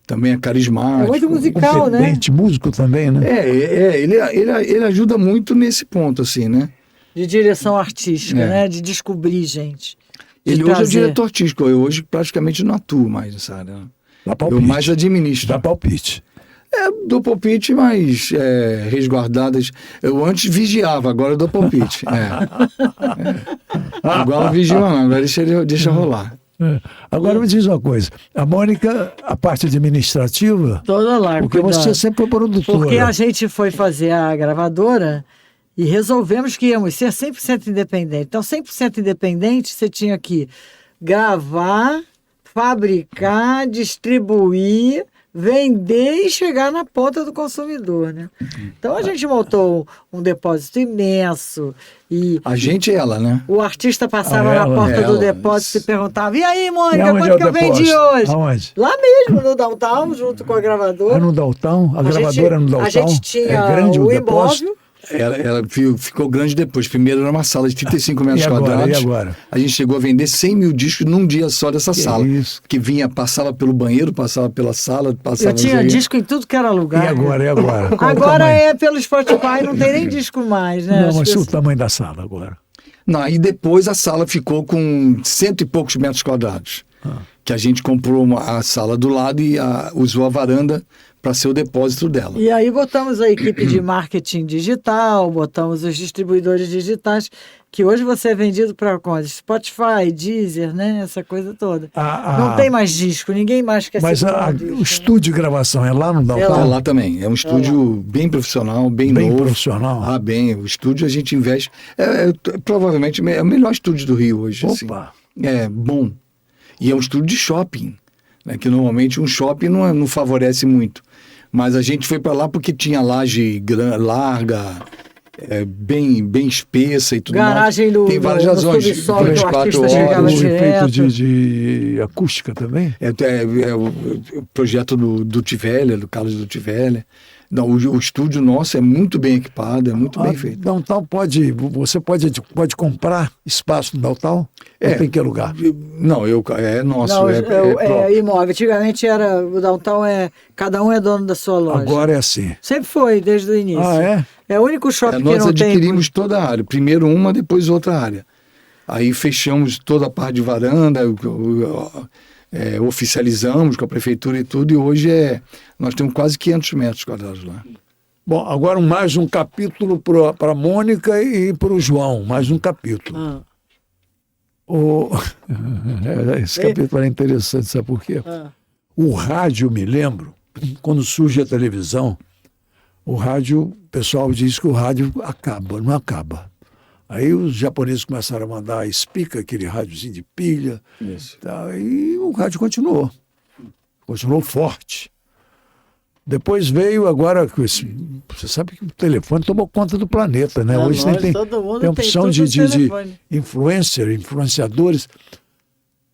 Também é carismático. É muito musical, né? Competente, músico também, né? Ele ajuda muito nesse ponto, assim, né? De direção artística, É. né? De descobrir gente. De Ele hoje é o trazer. diretor artístico. Eu hoje praticamente não atuo mais nessa área. Dá Eu palpite. mais administro. Dá palpite. Dou palpite, mas resguardadas. Eu antes vigiava, agora eu dou palpite. Agora não vigio não, agora deixa rolar. Agora me diz uma coisa. A Mônica, a parte administrativa, Toda lá. porque cuidando. você sempre foi produtora. Porque a gente foi fazer a gravadora e resolvemos que íamos ser 100% independente. Então, 100% independente, você tinha que gravar, fabricar, distribuir, vender e chegar na ponta do consumidor, né? Então, a gente montou um depósito imenso e A gente é ela, né? o artista passava Ah, na ela, porta do ela. depósito e perguntava: e aí, E Mônica, aonde quanto é o que eu vendi depósito? hoje? Aonde? Lá mesmo, no Downtown, junto com a gravadora. Ah, no Daltão? A gravadora gente, no Daltão? A gente tinha é grande o depósito? imóvel. Ela ficou grande depois. Primeiro era uma sala de 35 metros E agora? quadrados. E agora? A gente chegou a vender 100 mil discos num dia só dessa Que sala. isso? Que passava pelo banheiro, passava pela sala, passava... Eu tinha disco em tudo que era lugar. E agora? E agora? Qual o Agora tamanho? é pelo Spotify, não tem nem disco mais, né? Não, As mas pessoas- o tamanho da sala agora. Não, e depois a sala ficou com 100 e poucos metros quadrados. Que a gente comprou a sala do lado e usou a varanda para ser o depósito dela. E aí botamos a equipe de marketing digital, botamos os distribuidores digitais, que hoje você é vendido para Spotify, Deezer, né? Essa coisa toda. Não tem mais disco, ninguém mais quer Mas segurar o disco, estúdio de gravação é lá no É Daltão? Tá lá também. É um estúdio bem profissional, bem novo. profissional. Bem. O estúdio a gente investe. Provavelmente é o melhor estúdio do Rio hoje. Assim. Opa! É bom. E é um estúdio de shopping. Né, que normalmente um shopping não favorece muito. Mas a gente foi para lá porque tinha laje larga, bem espessa e tudo Garagem mais. no- Tem várias no razões. subsolo, que o 24 artista chegava horas. direto. Efeito de acústica também? É o projeto do Tivelia, do Carlos do Tivelia. Não, o estúdio nosso é muito bem equipado, é muito bem feito. Daltão você pode comprar espaço no Daltão? Ou tem que alugar? Não, é nosso, Não, é próprio. imóvel. Antigamente era o Downtown, cada um é dono da sua loja. Agora é assim. Sempre foi, desde o início. Ah, é? É o único shopping que Nós não tem. adquirimos toda a área. Primeiro uma, depois outra área. Aí fechamos toda a parte de varanda, oficializamos com a prefeitura e tudo, e hoje nós temos quase 500 metros quadrados lá. Bom, agora mais um capítulo para a Mônica e para o João, mais um capítulo. Esse capítulo é interessante, sabe por quê? O rádio, me lembro, quando surge a televisão, o pessoal diz que o rádio acaba, não acaba. Aí os japoneses começaram a mandar speaker, aquele rádiozinho de pilha, e o rádio continuou forte. Depois veio agora, você sabe que o telefone tomou conta do planeta, né? Hoje tem opção de influenciadores,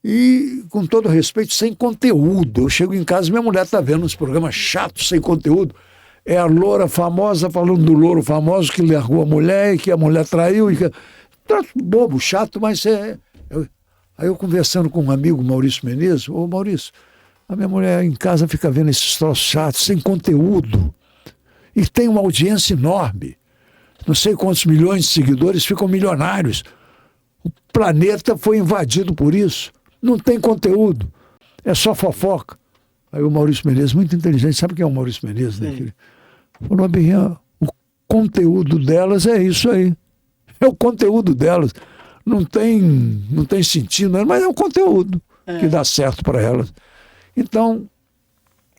e com todo respeito, sem conteúdo. Eu chego em casa e minha mulher está vendo uns programas chatos, sem conteúdo. É a loura famosa falando do louro famoso que largou a mulher e que a mulher traiu. Bobo, chato, mas Aí eu conversando com um amigo, Maurício Menezes, Maurício, a minha mulher em casa fica vendo esses troços chatos, sem conteúdo. E tem uma audiência enorme. Não sei quantos milhões de seguidores, ficam milionários. O planeta foi invadido por isso. Não tem conteúdo. É só fofoca. Aí o Maurício Menezes, muito inteligente, sabe quem é o Maurício Menezes? Né? Falou, Birrinha, o conteúdo delas é isso aí. É o conteúdo delas. Não tem sentido, mas é o conteúdo que dá certo para elas. Então,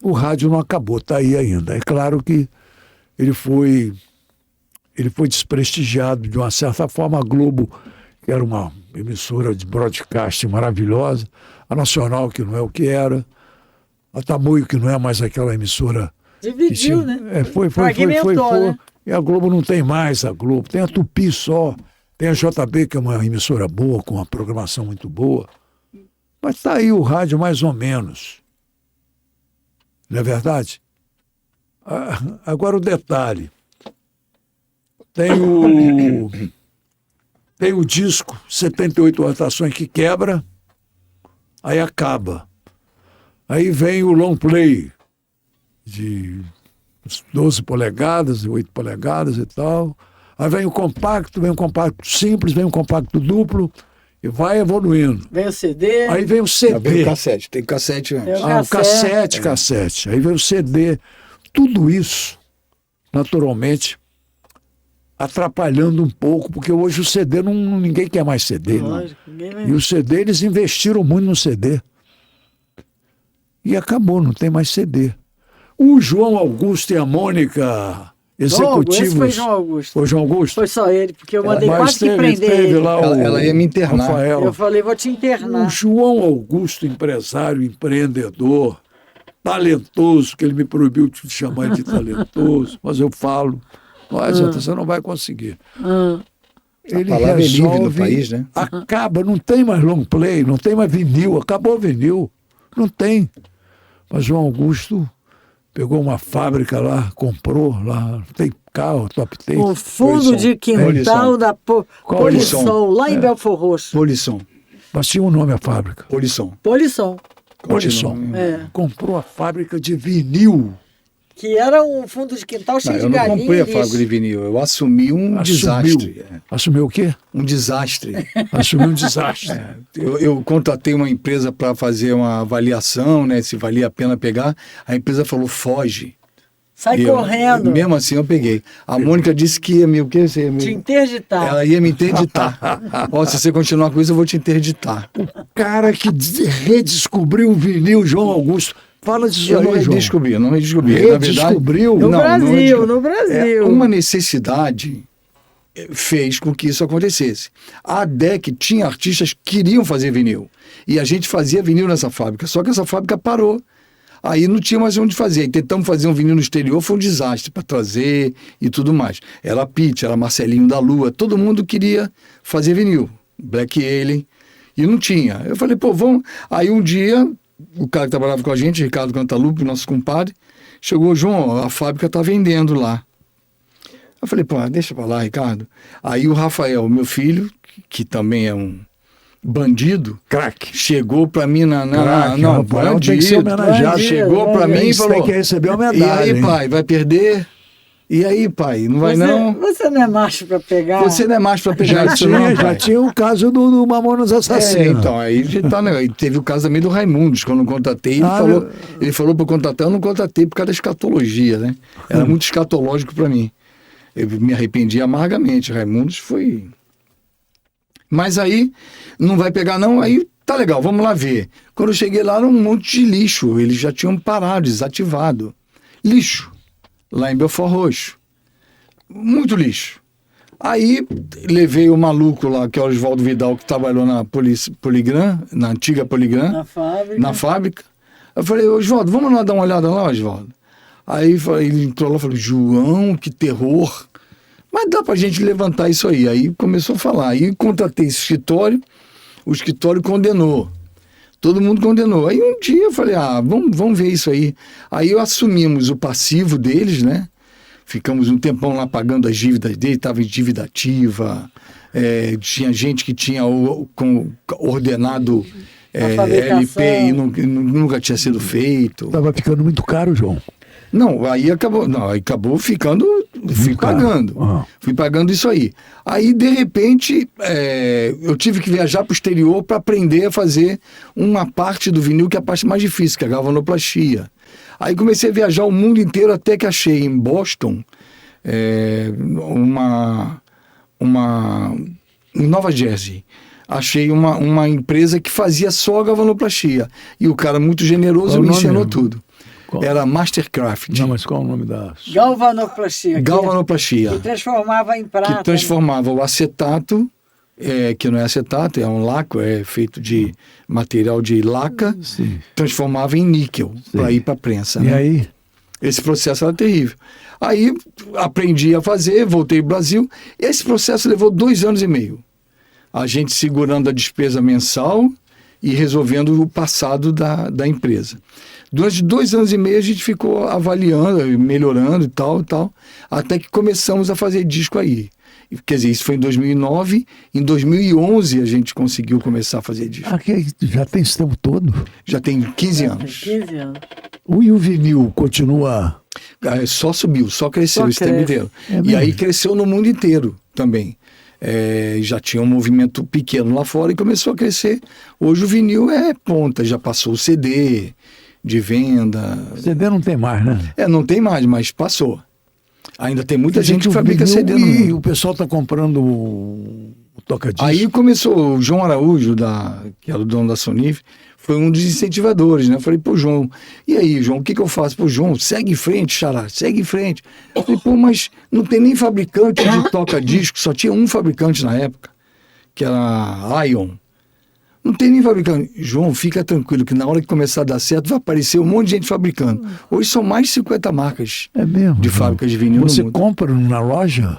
o rádio não acabou, está aí ainda. É claro que ele foi desprestigiado de uma certa forma. A Globo, que era uma emissora de broadcasting maravilhosa, a Nacional, que não é o que era, a Tamoio, que não é mais aquela emissora. Dividiu, né? Foi. Né? E a Globo não tem mais a Globo, tem a Tupi só, tem a JB, que é uma emissora boa, com uma programação muito boa. Mas está aí o rádio mais ou menos. Não é verdade? Agora o detalhe. Tem o disco, 78 rotações, que quebra, aí acaba. Aí vem o long play, de 12 polegadas, 8 polegadas e tal. Aí vem um compacto simples, vem um compacto duplo, e vai evoluindo. Vem o CD. Aí vem o CD. Vem o cassete, tem cassete antes. Cassete. Aí vem o CD. Tudo isso, naturalmente, atrapalhando um pouco, porque hoje o CD, ninguém quer mais CD. Lógico, e o CD, eles investiram muito no CD. E acabou, não tem mais CD. O João Augusto e a Mônica, executivos... Esse foi João Augusto. Foi João Augusto? Foi só ele, porque eu mandei quase que prender ele. Lá ela ia me internar. Rafael. Eu falei, vou te internar. O João Augusto, empresário, empreendedor, talentoso, que ele me proibiu de chamar ele de talentoso, mas eu falo, você não vai conseguir. Ele resolve, livre no país, né? Acaba, não tem mais long play, não tem mais vinil, acabou o vinil, não tem. Mas João Augusto pegou uma fábrica lá, comprou lá, tem carro, top 10. O fundo de quintal da Polisson, lá em Belfort Roxo. Polisson. Mas tinha um nome a fábrica. Polisson. Comprou a fábrica de vinil. Que era um fundo de quintal cheio de galinhas. Eu não comprei a fábrica de vinil, eu assumi um desastre. Assumiu o quê? Um desastre. Assumiu um desastre. Eu contratei uma empresa para fazer uma avaliação, né, se valia a pena pegar. A empresa falou, foge. Sai correndo. Mesmo assim eu peguei. A Mônica disse que ia me... Te interditar. Ela ia me interditar. Se você continuar com isso, eu vou te interditar. O cara que redescobriu o vinil, João Augusto. Fala disso aí, João. Não redescobri. Redescobriu? No Brasil. Uma necessidade fez com que isso acontecesse. A ADEC tinha artistas que queriam fazer vinil. E a gente fazia vinil nessa fábrica. Só que essa fábrica parou. Aí não tinha mais onde fazer. Aí tentamos fazer um vinil no exterior, foi um desastre para trazer e tudo mais. Era Pitty, era Marcelinho da Lua, todo mundo queria fazer vinil. Black Alien, e não tinha. Eu falei, vamos... Aí um dia, o cara que trabalhava com a gente, Ricardo Cantalupe, nosso compadre, chegou, João, a fábrica tá vendendo lá. Eu falei, deixa pra lá, Ricardo. Aí o Rafael, meu filho, que também é um bandido, craque, chegou pra mim bandido, tem que ser homenageado. Chegou pra mim e falou, tem que receber uma medalha. E aí, pai, vai perder? E aí, pai, não vai não? Você não é macho pra pegar? Você não é mais pra pegar Já isso não, tinha, já pai. tinha o caso do Mamonas Assassinos. Então, aí tá, né? E teve o caso também do Raimundos, quando eu contatei, ele falou para eu contatar, eu não contatei por causa da escatologia, né? Era muito escatológico para mim. Eu me arrependi amargamente, Raimundos foi... Mas aí, não vai pegar não, aí tá legal, vamos lá ver. Quando eu cheguei lá, era um monte de lixo, eles já tinham parado, desativado. Lixo, lá em Belford Roxo. Muito lixo. Aí levei o maluco lá, que é o Oswaldo Vidal, que trabalhou na Poligram, na antiga Poligram, Na fábrica. na fábrica. Eu falei, Oswaldo, vamos lá dar uma olhada lá, Oswaldo? Aí ele entrou lá e falou, João, que terror. Mas dá pra gente levantar isso aí. Aí começou a falar. Aí contratei esse escritório, o escritório condenou. Todo mundo condenou. Aí um dia eu falei, vamos ver isso aí. Aí assumimos o passivo deles, né? Ficamos um tempão lá pagando as dívidas dele, estava em dívida ativa, tinha gente que tinha ordenado LP e nunca tinha sido feito. Estava ficando muito caro, João. Não, aí acabou ficando, fui pagando. Fui pagando isso aí. Aí, de repente, eu tive que viajar para o exterior para aprender a fazer uma parte do vinil, que é a parte mais difícil, que é a galvanoplastia. Aí comecei a viajar o mundo inteiro até que achei em Boston, em Nova Jersey, achei uma empresa que fazia só galvanoplastia. E o cara muito generoso me ensinou tudo. Qual? Era Mastercraft. Não, mas qual é o nome da... Galvanoplastia. Galvanoplastia. Que transformava em prata. Que transformava o acetato, que não é acetato, é um laco, é feito de material de laca, Sim. transformava em níquel para ir para a prensa. E né? aí? Esse processo era terrível. Aí aprendi a fazer, voltei para o Brasil. Esse processo levou 2 anos e meio. A gente segurando a despesa mensal e resolvendo o passado da empresa. Durante 2 anos e meio a gente ficou avaliando, melhorando e tal, até que começamos a fazer disco aí. Quer dizer, isso foi em 2009, em 2011 a gente conseguiu começar a fazer disco. Aqui já tem esse tempo todo? Já tem 15 anos. 15 anos. E o vinil continua... Só subiu, só cresceu esse tempo inteiro. E aí cresceu no mundo inteiro também. Já tinha um movimento pequeno lá fora e começou a crescer. Hoje o vinil é ponta, já passou o CD de venda. CD não tem mais, né? Não tem mais, mas passou. Ainda tem muita gente que fabrica CD no mundo. E o pessoal está comprando o toca-disco. Aí começou o João Araújo, que era o dono da Sonif, foi um dos incentivadores, né? Eu falei, pô, João, e aí, João, o que eu faço? Pô, João, segue em frente, Xará, segue em frente. Eu falei, pô, mas não tem nem fabricante de toca-disco, só tinha um fabricante na época, que era a Ion. Não tem nem fabricante. João, fica tranquilo que na hora que começar a dar certo vai aparecer um monte de gente fabricando. Hoje são mais de 50 marcas de fábricas de vinil Você no mundo. compra na loja?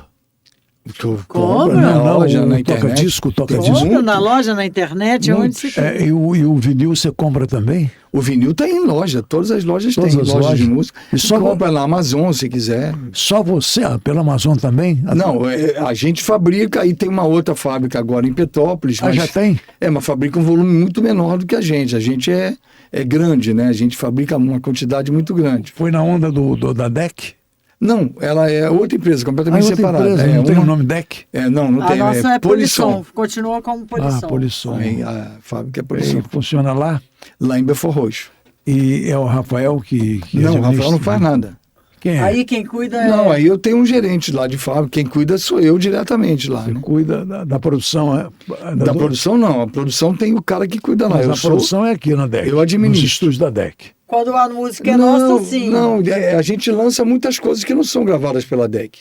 Compra? Na loja, na internet. Toca-disco. Compra na loja, na internet, onde se quer. E o vinil você compra também? O vinil está em loja, todas as lojas Todas têm as lojas de lojas. música. E só compra na Amazon se quiser. Só você? Pela Amazon também? Não, a gente fabrica, aí tem uma outra fábrica agora em Petrópolis. Mas já tem? Mas fabrica um volume muito menor do que a gente. A gente é grande, né? A gente fabrica uma quantidade muito grande. Foi na onda da DEC? Não, ela é outra empresa, completamente outra separada. Empresa, não tem o nome DEC? Não tem. A nossa é Polisson. Polisson, continua como Polisson. Polisson. A fábrica é Polisson. Funciona lá? Lá em Belford Roxo. E é o Rafael que não, o Rafael não faz nada. Quem é? Aí quem cuida é... Não, aí eu tenho um gerente lá de fábrica, quem cuida sou eu diretamente lá. Você né? cuida da produção? Da produção não, a produção tem o cara que cuida lá. Mas produção é aqui na DEC. Eu administro. Nos estúdios da DEC. Quando a música é nossa, sim. Não, a gente lança muitas coisas que não são gravadas pela DEC.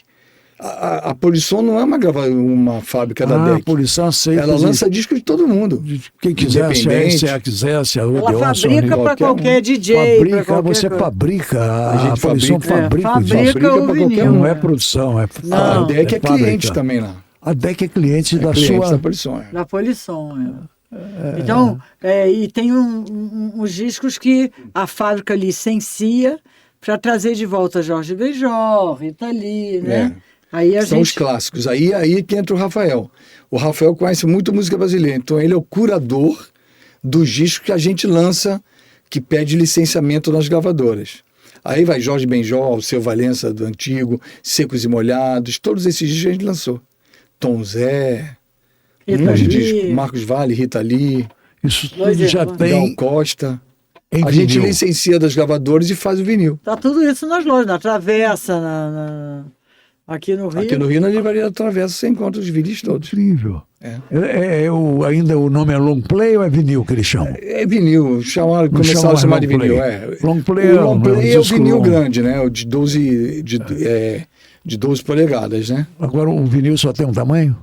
A Polisson não é uma fábrica da DEC. A Polisson aceita. Ela lança disco de todo mundo. Quem quiser, se a quiser, se a Ela fabrica para qualquer DJ. Fabrica, qualquer você coisa. fabrica. A gente Polisson fabrica o para qualquer um. Não é produção, é A DEC é fábrica. cliente também lá. A DEC é cliente da cliente sua... da Polisson. Da Polisson, Então, e tem uns discos que a fábrica licencia para trazer de volta Jorge Benjor, Rita Lee, né? Aí São os clássicos. Aí que entra o Rafael. O Rafael conhece muito música brasileira, então ele é o curador dos discos que a gente lança, que pede licenciamento nas gravadoras. Aí vai Jorge Benjol, Seu Valença do Antigo, Secos e Molhados, todos esses discos a gente lançou. Tom Zé, Rita monte de Lee. disco, Marcos Vale, Rita Lee, Isso tudo Pois é, já pois é. Gal tem Costa. em A gente vinil. licencia das gravadoras e faz o vinil. Tá tudo isso nas lojas, na Travessa, aqui no Rio. Aqui no Rio, na Livraria da Travessa, você encontra os vinis todos. Incrível. É. Ainda o nome é long play ou é vinil que eles chamam? É vinil, Não começaram chamam a chamar de long play. vinil. É. Long play O long play é o disco vinil long. grande, né? O de 12, de 12 polegadas, né? Agora o vinil só tem um tamanho?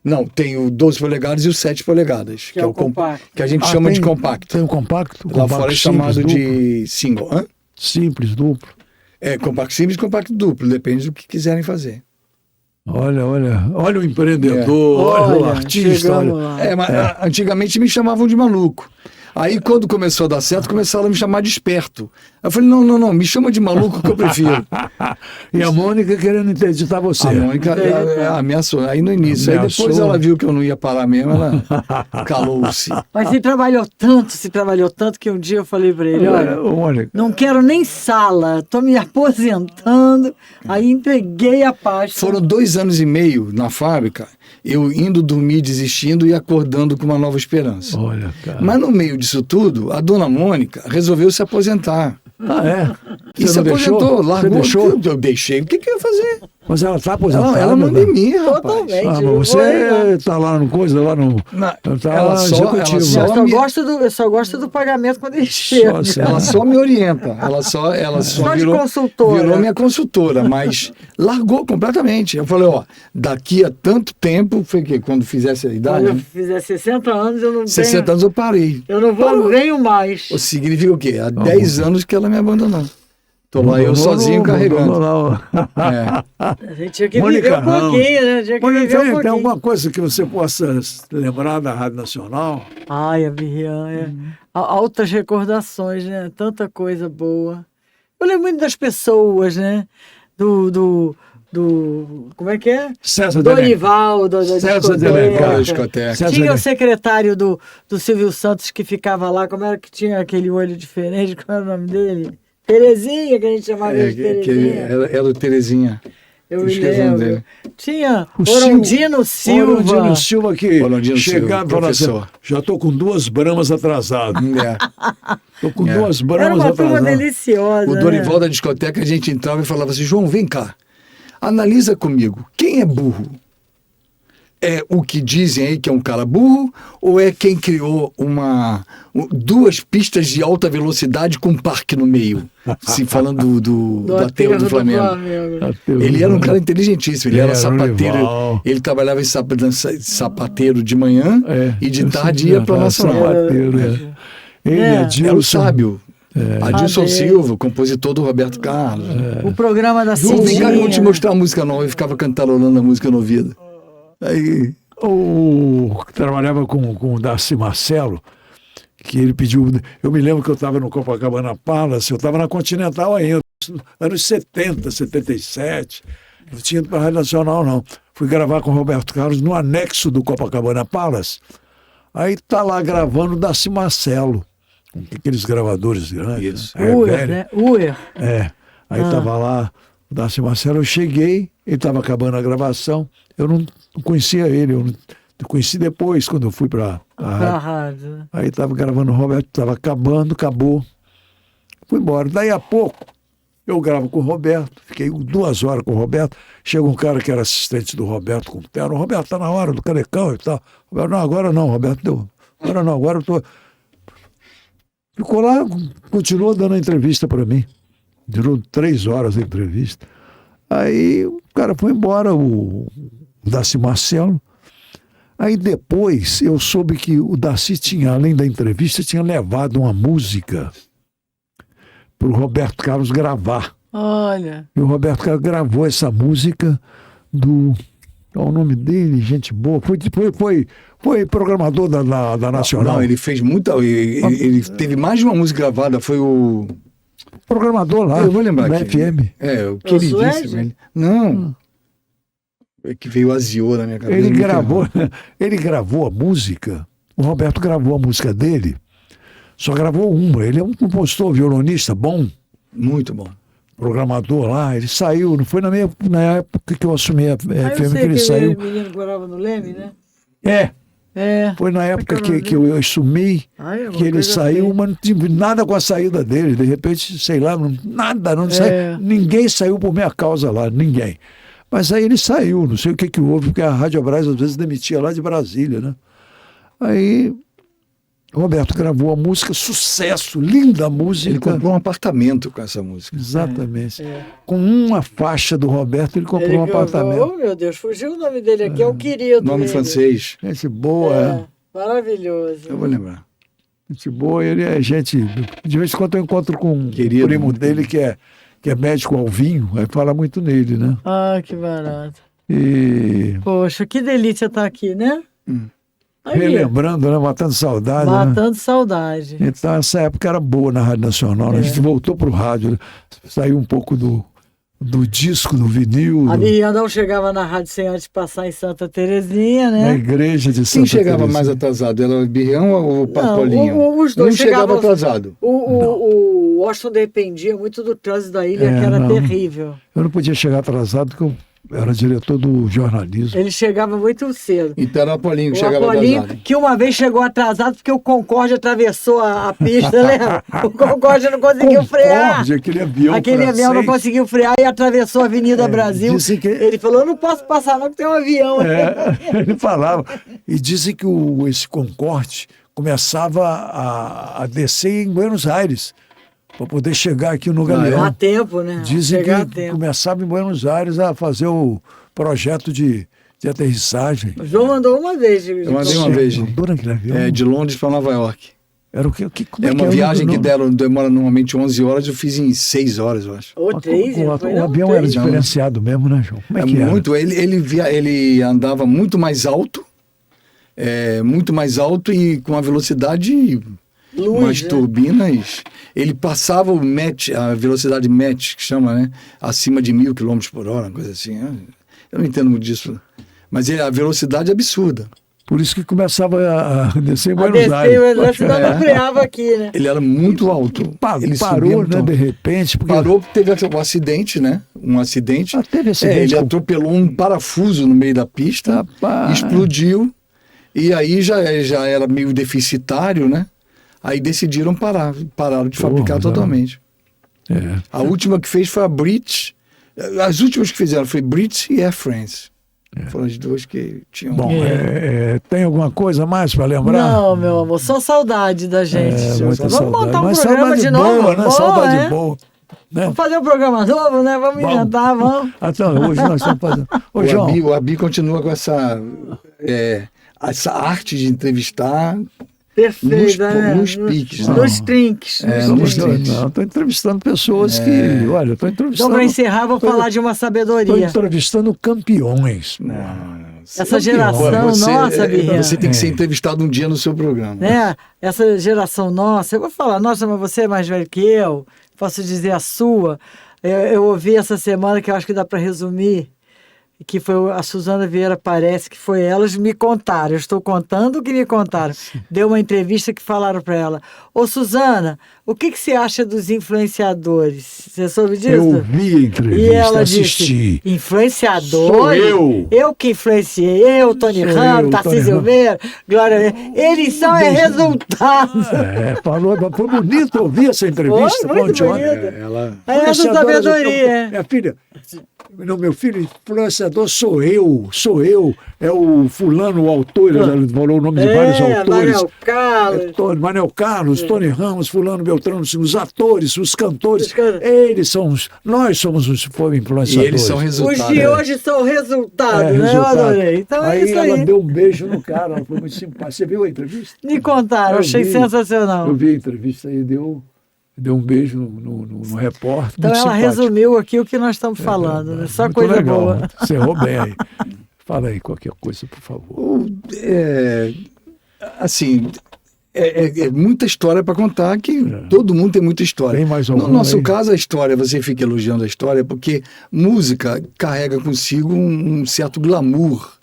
Não, tem o 12 polegadas e o 7 polegadas, Que é o compacto. que a gente chama de tem- compacto. Tem um compacto? Lá Compacto fora é simples, chamado duplo? de single. Hã? Simples, duplo. É, compacto simples e compacto duplo, depende do que quiserem fazer. Olha o empreendedor, olha o artista. chegamos Olha. lá. Mas antigamente me chamavam de maluco. Aí quando começou a dar certo, começaram a me chamar de esperto. Eu falei, não, me chama de maluco que eu prefiro. E a Mônica querendo interditar você. A Mônica ameaçou, aí no início. Aí depois Ameaçou. ela viu que eu não ia parar mesmo, ela calou-se. Mas se trabalhou tanto que um dia eu falei pra ele, olha, Mônica, não quero nem sala, tô me aposentando. Aí entreguei a pasta. Foram 2 anos e meio na fábrica, eu indo dormir, desistindo e acordando com uma nova esperança. olha, cara. Mas no meio disso tudo, a dona Mônica resolveu se aposentar. Ah, é? E Você se não deixou? aposentou, Você largou. deixou? Eu deixei. O que eu ia fazer? Mas ela está aposentada. Ela manda né? em mim, rapaz. Totalmente. Ah, eu mas vou aí, você né? está lá no coisa, lá no. Não, Tá ela lá só- executivo. ela só- Eu só gosto do pagamento quando ele chega. Só- Ela só me orienta. Ela só Só de virou, consultora. virou minha consultora, mas largou completamente. Eu falei, ó, daqui a tanto tempo, foi que quando fizesse a Quando idade, eu né? fizer 60 anos, eu não 60 venho, anos eu parei. eu não venho mais. Ou significa o quê? Há 10 anos que ela me abandonou. Tô lá eu sozinho carregando. É. A gente tinha que Mônica viver um Ramos. pouquinho, né? Tinha que Mônica, viver um tem pouquinho. alguma coisa que você possa lembrar da Rádio Nacional? Ai, a Birrian, altas recordações, né? Tanta coisa boa. Eu lembro muito das pessoas, né? Como é que é? César de Alencar. Dorival, da César de discoteca. Alencar. Discoteca. César Tinha o de- secretário do Silvio Santos que ficava lá, como era que tinha aquele olho diferente, como era o nome dele? Terezinha, que a gente chamava ele de Terezinha. Era o Terezinha. Eu me esqueci o nome lembro. dele. Tinha O Orondino Silva. Orondino Silva que Orondino chegava Silva, e falava assim, professor. já estou com 2 bramas atrasado. É. Estou com É. 2 Era bramas uma turma atrasado. deliciosa. O né? Dorival da discoteca, a gente entrava e falava assim, João, vem cá, analisa comigo, quem é burro? É o que dizem aí que é um cara burro ou é quem criou 2 pistas de alta velocidade com um parque no meio? Se falando do aterro do Flamengo. Ele era um cara inteligentíssimo, ele era sapateiro, Dorival. ele trabalhava em sapateiro de manhã e de tarde ia para o Nacional. Sapateiro, é. Ele, É. Era o Adilson. sábio. Adilson Adilson. Silva, compositor do Roberto Carlos. O programa da João, vem cá que eu vou te Cidinha. mostrar a música nova. Eu ficava cantarolando a música no ouvido. Aí, O que trabalhava com o Darcy Marcelo, que ele pediu. Eu me lembro que eu estava no Copacabana Palace, eu estava na Continental ainda, anos 70, 77. Não tinha ido para a Rádio Nacional, não. Fui gravar com o Roberto Carlos no anexo do Copacabana Palace. Aí tá lá gravando o Darcy Marcelo, com aqueles gravadores grandes. Isso. né? Uer, Velho. né? Uer. É. Aí tava lá o Darcy Marcelo, eu cheguei, ele estava acabando a gravação, eu não conhecia ele, eu conheci depois, quando eu fui para a Pra rádio. rádio. né? Aí estava gravando o Roberto, estava acabou. Fui embora. Daí a pouco, eu gravo com o Roberto, fiquei 2 horas com o Roberto. Chega um cara que era assistente do Roberto com o terno. Roberto, tá na hora do canecão e tal. Roberto, não, agora não, Roberto, deu. Agora não, agora eu tô. Ficou lá, continuou dando a entrevista para mim. Durou 3 horas a entrevista. Aí o cara foi embora, o Darcy Marcelo. Aí depois eu soube que o Darcy tinha, além da entrevista, tinha levado uma música para o Roberto Carlos gravar. Olha. E o Roberto Carlos gravou essa música do... Qual é o nome dele? Gente boa. Foi programador da Nacional. não, ele fez muita. Ele teve mais de uma música gravada. Foi o. Programador lá. Eu vou lembrar na aqui. FM. É, o que ele Suede? disse. Ele, não. É que veio aziou na minha cabeça. Ele gravou a música. O Roberto gravou a música dele. Só gravou uma. Ele é um compositor, violonista bom. Muito bom. programador lá, ele saiu, não foi na época que eu assumi a Eu FM sei que ele que saiu. o menino que morava no Leme, né? É, foi na época que era que eu assumi Ai, é uma que ele coisa saiu, feia. mas não tive nada com a saída dele. De repente, sei lá, não saiu. Ninguém saiu por minha causa lá, ninguém. Mas aí ele saiu, não sei o que houve, porque a Rádio Brás às vezes demitia lá de Brasília, né? Aí o Roberto gravou a música, sucesso, linda música. Ele comprou um apartamento com essa música. Exatamente. Com uma faixa do Roberto, ele comprou um apartamento. Oh, meu Deus, fugiu o nome dele aqui, é o querido. Nome ele. francês. Gente boa, Maravilhoso. Eu vou lembrar. Gente boa, ele é gente. De vez em quando eu encontro com um Querido, primo muito dele que é médico Alvinho, aí fala muito nele, né? Ah, que barato. E Poxa, que delícia estar aqui, né? Aí, relembrando, né? Matando saudade. Né? matando saudade. Então, essa época era boa na Rádio Nacional. Né? A gente voltou para o rádio, né? Saiu um pouco do disco, do vinil, A Miriam não chegava na rádio sem antes passar em Santa Terezinha, na né? igreja de Santa Quem chegava Teresa. mais atrasado? Era o Birrão ou o Papolinho? Os dois Um chegava chegavam atrasado. O Washington dependia muito do trânsito da ilha, que era não. terrível. Eu não podia chegar atrasado, porque eu era diretor do jornalismo. Ele chegava muito cedo. Então era o Apolinho que O chegava Apolinho, atrasado. que uma vez chegou atrasado porque o Concorde atravessou a pista, né? O Concorde não conseguiu frear. Concorde, aquele avião Aquele avião não francês. conseguiu frear e atravessou a Avenida Brasil. dizem que- Ele falou, eu não posso passar não, que tem um avião. Ele falava. E dizem que esse Concorde começava a descer em Buenos Aires, para poder chegar aqui no Galeão. Há tempo, né? Dizem Chegar a que tempo. começava em Buenos Aires a fazer o projeto de aterrissagem. O João mandou uma vez. Eu mandei uma vez. Dura aquele avião. De Londres para Nova York. Era o que? Como É que uma era o viagem que nome? demora normalmente 11 horas, eu fiz em 6 horas, eu acho. Ou 3, O não foi, não? avião era 3. diferenciado mesmo, né, João? Como é É que era? muito, ele andava muito mais alto e com a velocidade, Luz, umas né? turbinas. Ele passava o Mach, a velocidade Mach, que chama, né? Acima de 1.000 km por hora, uma coisa assim. Eu não entendo muito disso. Mas a velocidade é absurda. Por isso que começava a descer em A Buenos descer, Aires. mas senão não freava aqui, né? Ele era muito alto. Ele subia Parou, muito né, alto. de repente. Porque... Parou porque teve um acidente, né? Um acidente. Ah, teve acidente Ele com- atropelou um parafuso no meio da pista, Rapaz. explodiu, e aí já era meio deficitário, né? Aí decidiram pararam de fabricar mas totalmente. É. A última que fez foi a British. As últimas que fizeram foi British e Air France. Foram as duas que tinham. Bom, tem alguma coisa mais para lembrar? Não, meu amor, só saudade da gente. Muita Vamos saudade. montar um Mas programa saudade de novo. boa, né? Bom, Saudade é? boa. Né? Vamos fazer um programa novo, né? Vamos Bom. inventar, vamos. Então, hoje nós estamos fazendo. Ô, João, O Abi continua com essa arte de entrevistar. Perfeita, né? nos piques, né? Nos trinques. nos trinques. Estou entrevistando pessoas que. Olha, estou Então, entrevistando. para encerrar, vou falar de uma Estou sabedoria. entrevistando campeões. Essa geração nossa, Birrinha. Você tem que ser entrevistado um dia no seu programa. Né? Essa geração nossa, eu vou falar, nossa, mas você é mais velho que eu, posso dizer a sua. Eu ouvi essa semana, que eu acho que dá para resumir, que foi a Suzana Vieira, parece que foi elas me contaram, eu estou contando o que me contaram. Deu uma entrevista que falaram para ela, ô Suzana, o que você acha dos influenciadores? Você soube disso? Eu ouvi a entrevista, E ela assisti. disse, influenciador? Sou eu. Eu que influenciei, Tony Sou Ramos, eu, Tarcísio Tony Ramos. Meira, Glória. Eles são resultados. Falou, foi bonito ouvir essa entrevista. Foi muito ontem, ontem. bonito. Ela É essa Influenciadora, sabedoria. Minha filha, meu filho, influenciador sou eu. É o fulano, o autor, ele falou o nome de vários autores. Manuel Carlos. Manel Carlos, Tony Ramos, fulano, Beltrano, os atores, os cantores, Os can- nós somos os e influenciadores. eles são Os resultados. de hoje são resultados, né? Eu resultado. adorei. Então é aí isso ela aí. deu um beijo no cara, ela foi muito simpática. Você viu a entrevista? Me contaram, Eu achei vi. sensacional. Eu vi a entrevista e deu um beijo no repórter. Então muito ela simpático. resumiu aqui o que nós estamos falando, né? Só Muito coisa legal. boa. Encerrou bem aí. Fala aí qualquer coisa, por favor. Assim, é muita história para contar, que todo mundo tem muita história. Tem mais No alguma nosso aí? caso, a história, você fica elogiando a história, porque música carrega consigo um certo glamour,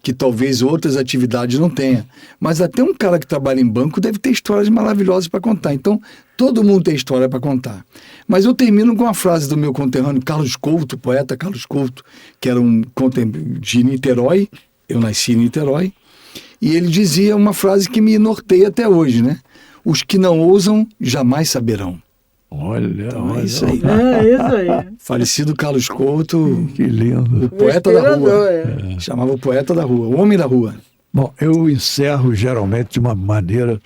que talvez outras atividades não tenha. Mas até um cara que trabalha em banco deve ter histórias maravilhosas para contar. Então, todo mundo tem história para contar. Mas eu termino com uma frase do meu conterrâneo Carlos Couto, poeta Carlos Couto, que era um contemporâneo de Niterói. Eu nasci em Niterói. E ele dizia uma frase que me norteia até hoje, né? Os que não ousam, jamais saberão. Olha, Então, olha. é isso aí. É isso aí. Falecido Carlos Couto, Que lindo. o poeta da Inspirador, rua. é. Chamava o poeta da rua, o homem da rua. Bom, eu encerro geralmente de uma maneira.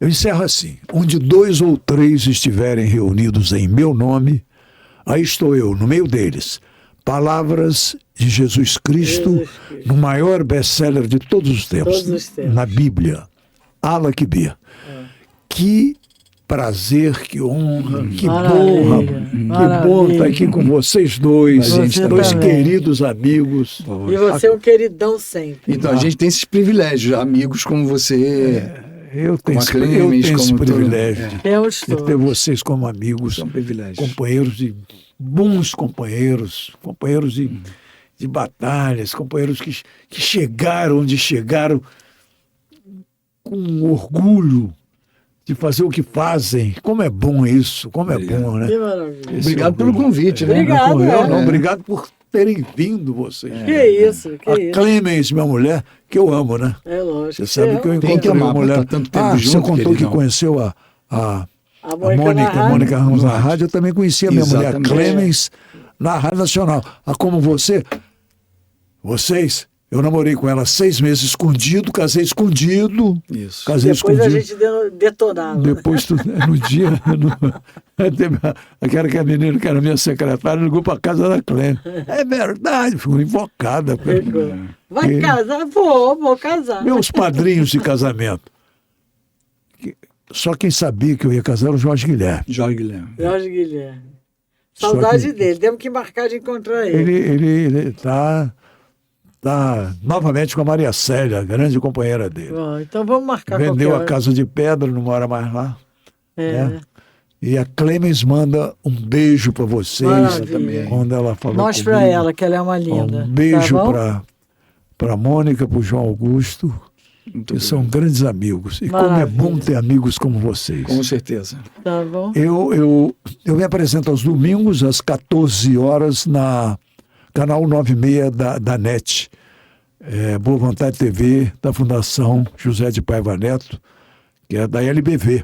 Eu encerro assim: onde 2 ou 3 estiverem reunidos em meu nome, aí estou eu, no meio deles. Palavras de Jesus Cristo, Jesus Cristo. no maior best-seller de todos os tempos, Todos os tempos. na Bíblia. Allah Kibir. Que prazer, que honra, que Maravilha, que bom maravilha. estar aqui com vocês dois, Você dois também. queridos amigos. E você é um queridão sempre. Então, a gente tem esses privilégios, amigos como você, Eu tenho, a esse, Clemes, eu tenho esse como todo- privilégio de Temos ter todos. vocês como amigos, são privilégios. companheiros de bons companheiros, companheiros de batalhas, companheiros que chegaram onde chegaram com orgulho de fazer o que fazem. Como é bom isso, como é bom, né? Que maravilha. Esse Obrigado pelo orgulho. convite, né? Obrigado, Não, é. obrigado por terem vindo vocês. Que isso, que A isso. Clemens, minha mulher, que eu amo, né? É lógico. Você sabe que eu Tem que encontrei amar, uma pra mulher. tá tanto tempo Você junto, contou queridão. que conheceu a A Mônica Ramos. Ramos na rádio. Eu também conhecia a minha mulher Exatamente. Clemens na Rádio Nacional. Como vocês, eu namorei com ela 6 meses escondido, casei escondido. Isso. Casei Depois a escondido. gente detonava. Depois, no dia, teve aquela que a menina, que era minha secretária, ligou para casa da Clemens. É verdade, ficou invocada. Ficou. Vai E- casar? Vou casar. Meus padrinhos de casamento. Só quem sabia que eu ia casar era o Jorge Guilherme. Jorge Guilherme. Jorge Guilherme. Só Saudade que- dele. Temos que marcar de encontrar ele. Ele tá novamente com a Maria Célia, a grande companheira dele. Bom, então vamos marcar Vendeu qualquer a hora. casa de pedra, não mora mais lá. É. né? E a Clemens manda um beijo para vocês. Maravilha. Quando ela falou Mostre pra comigo. ela que ela é uma linda. Um beijo tá bom? para Mônica, para o João Augusto, Muito que são grandes amigos. E como é Maravilha. bom ter amigos como vocês. Com certeza. Tá bom? Eu me apresento aos domingos, às 14 horas, na canal 96 da NET. Boa Vontade TV, da Fundação José de Paiva Neto, que é da LBV.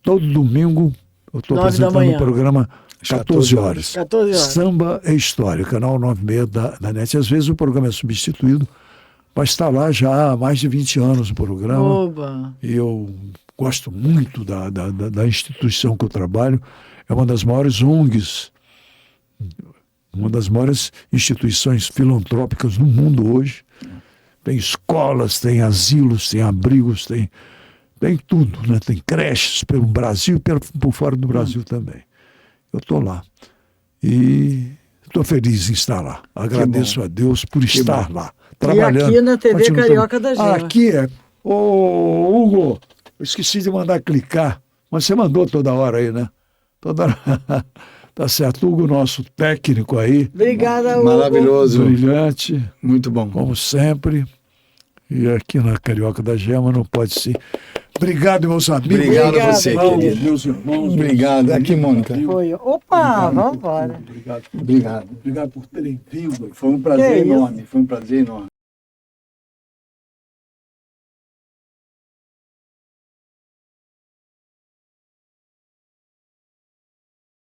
Todo domingo eu estou 9 da apresentando manhã. o programa 14 horas. 14 horas. Samba é História, canal 96 da NET. Às vezes o programa é substituído, mas está lá já há mais de 20 anos o programa. Oba. E eu gosto muito da instituição que eu trabalho. É uma das maiores ONGs, uma das maiores instituições filantrópicas do mundo hoje. Tem escolas, tem asilos, tem abrigos, tem tudo, né? Tem creches pelo Brasil e por fora do Brasil também. Eu estou lá. E estou feliz em estar lá. Agradeço a Deus por estar lá. Trabalhando. aqui na TV continuo Carioca da Gema. Aqui é. Ô, Hugo, eu esqueci de mandar clicar. Mas você mandou toda hora aí, né? Toda hora. Tá certo. Hugo, nosso técnico aí. Obrigada, Hugo. Maravilhoso. Brilhante, Muito bom. como sempre. E aqui na Carioca da Gema não pode ser. Obrigado, meus amigos. Obrigado a você, irmãos, querido. meus irmãos. Obrigado. Aqui, Mônica. Foi. Opa, vamos embora. Obrigado. Obrigado. Obrigado por terem vindo. Foi um Que prazer isso? enorme. Foi um prazer enorme.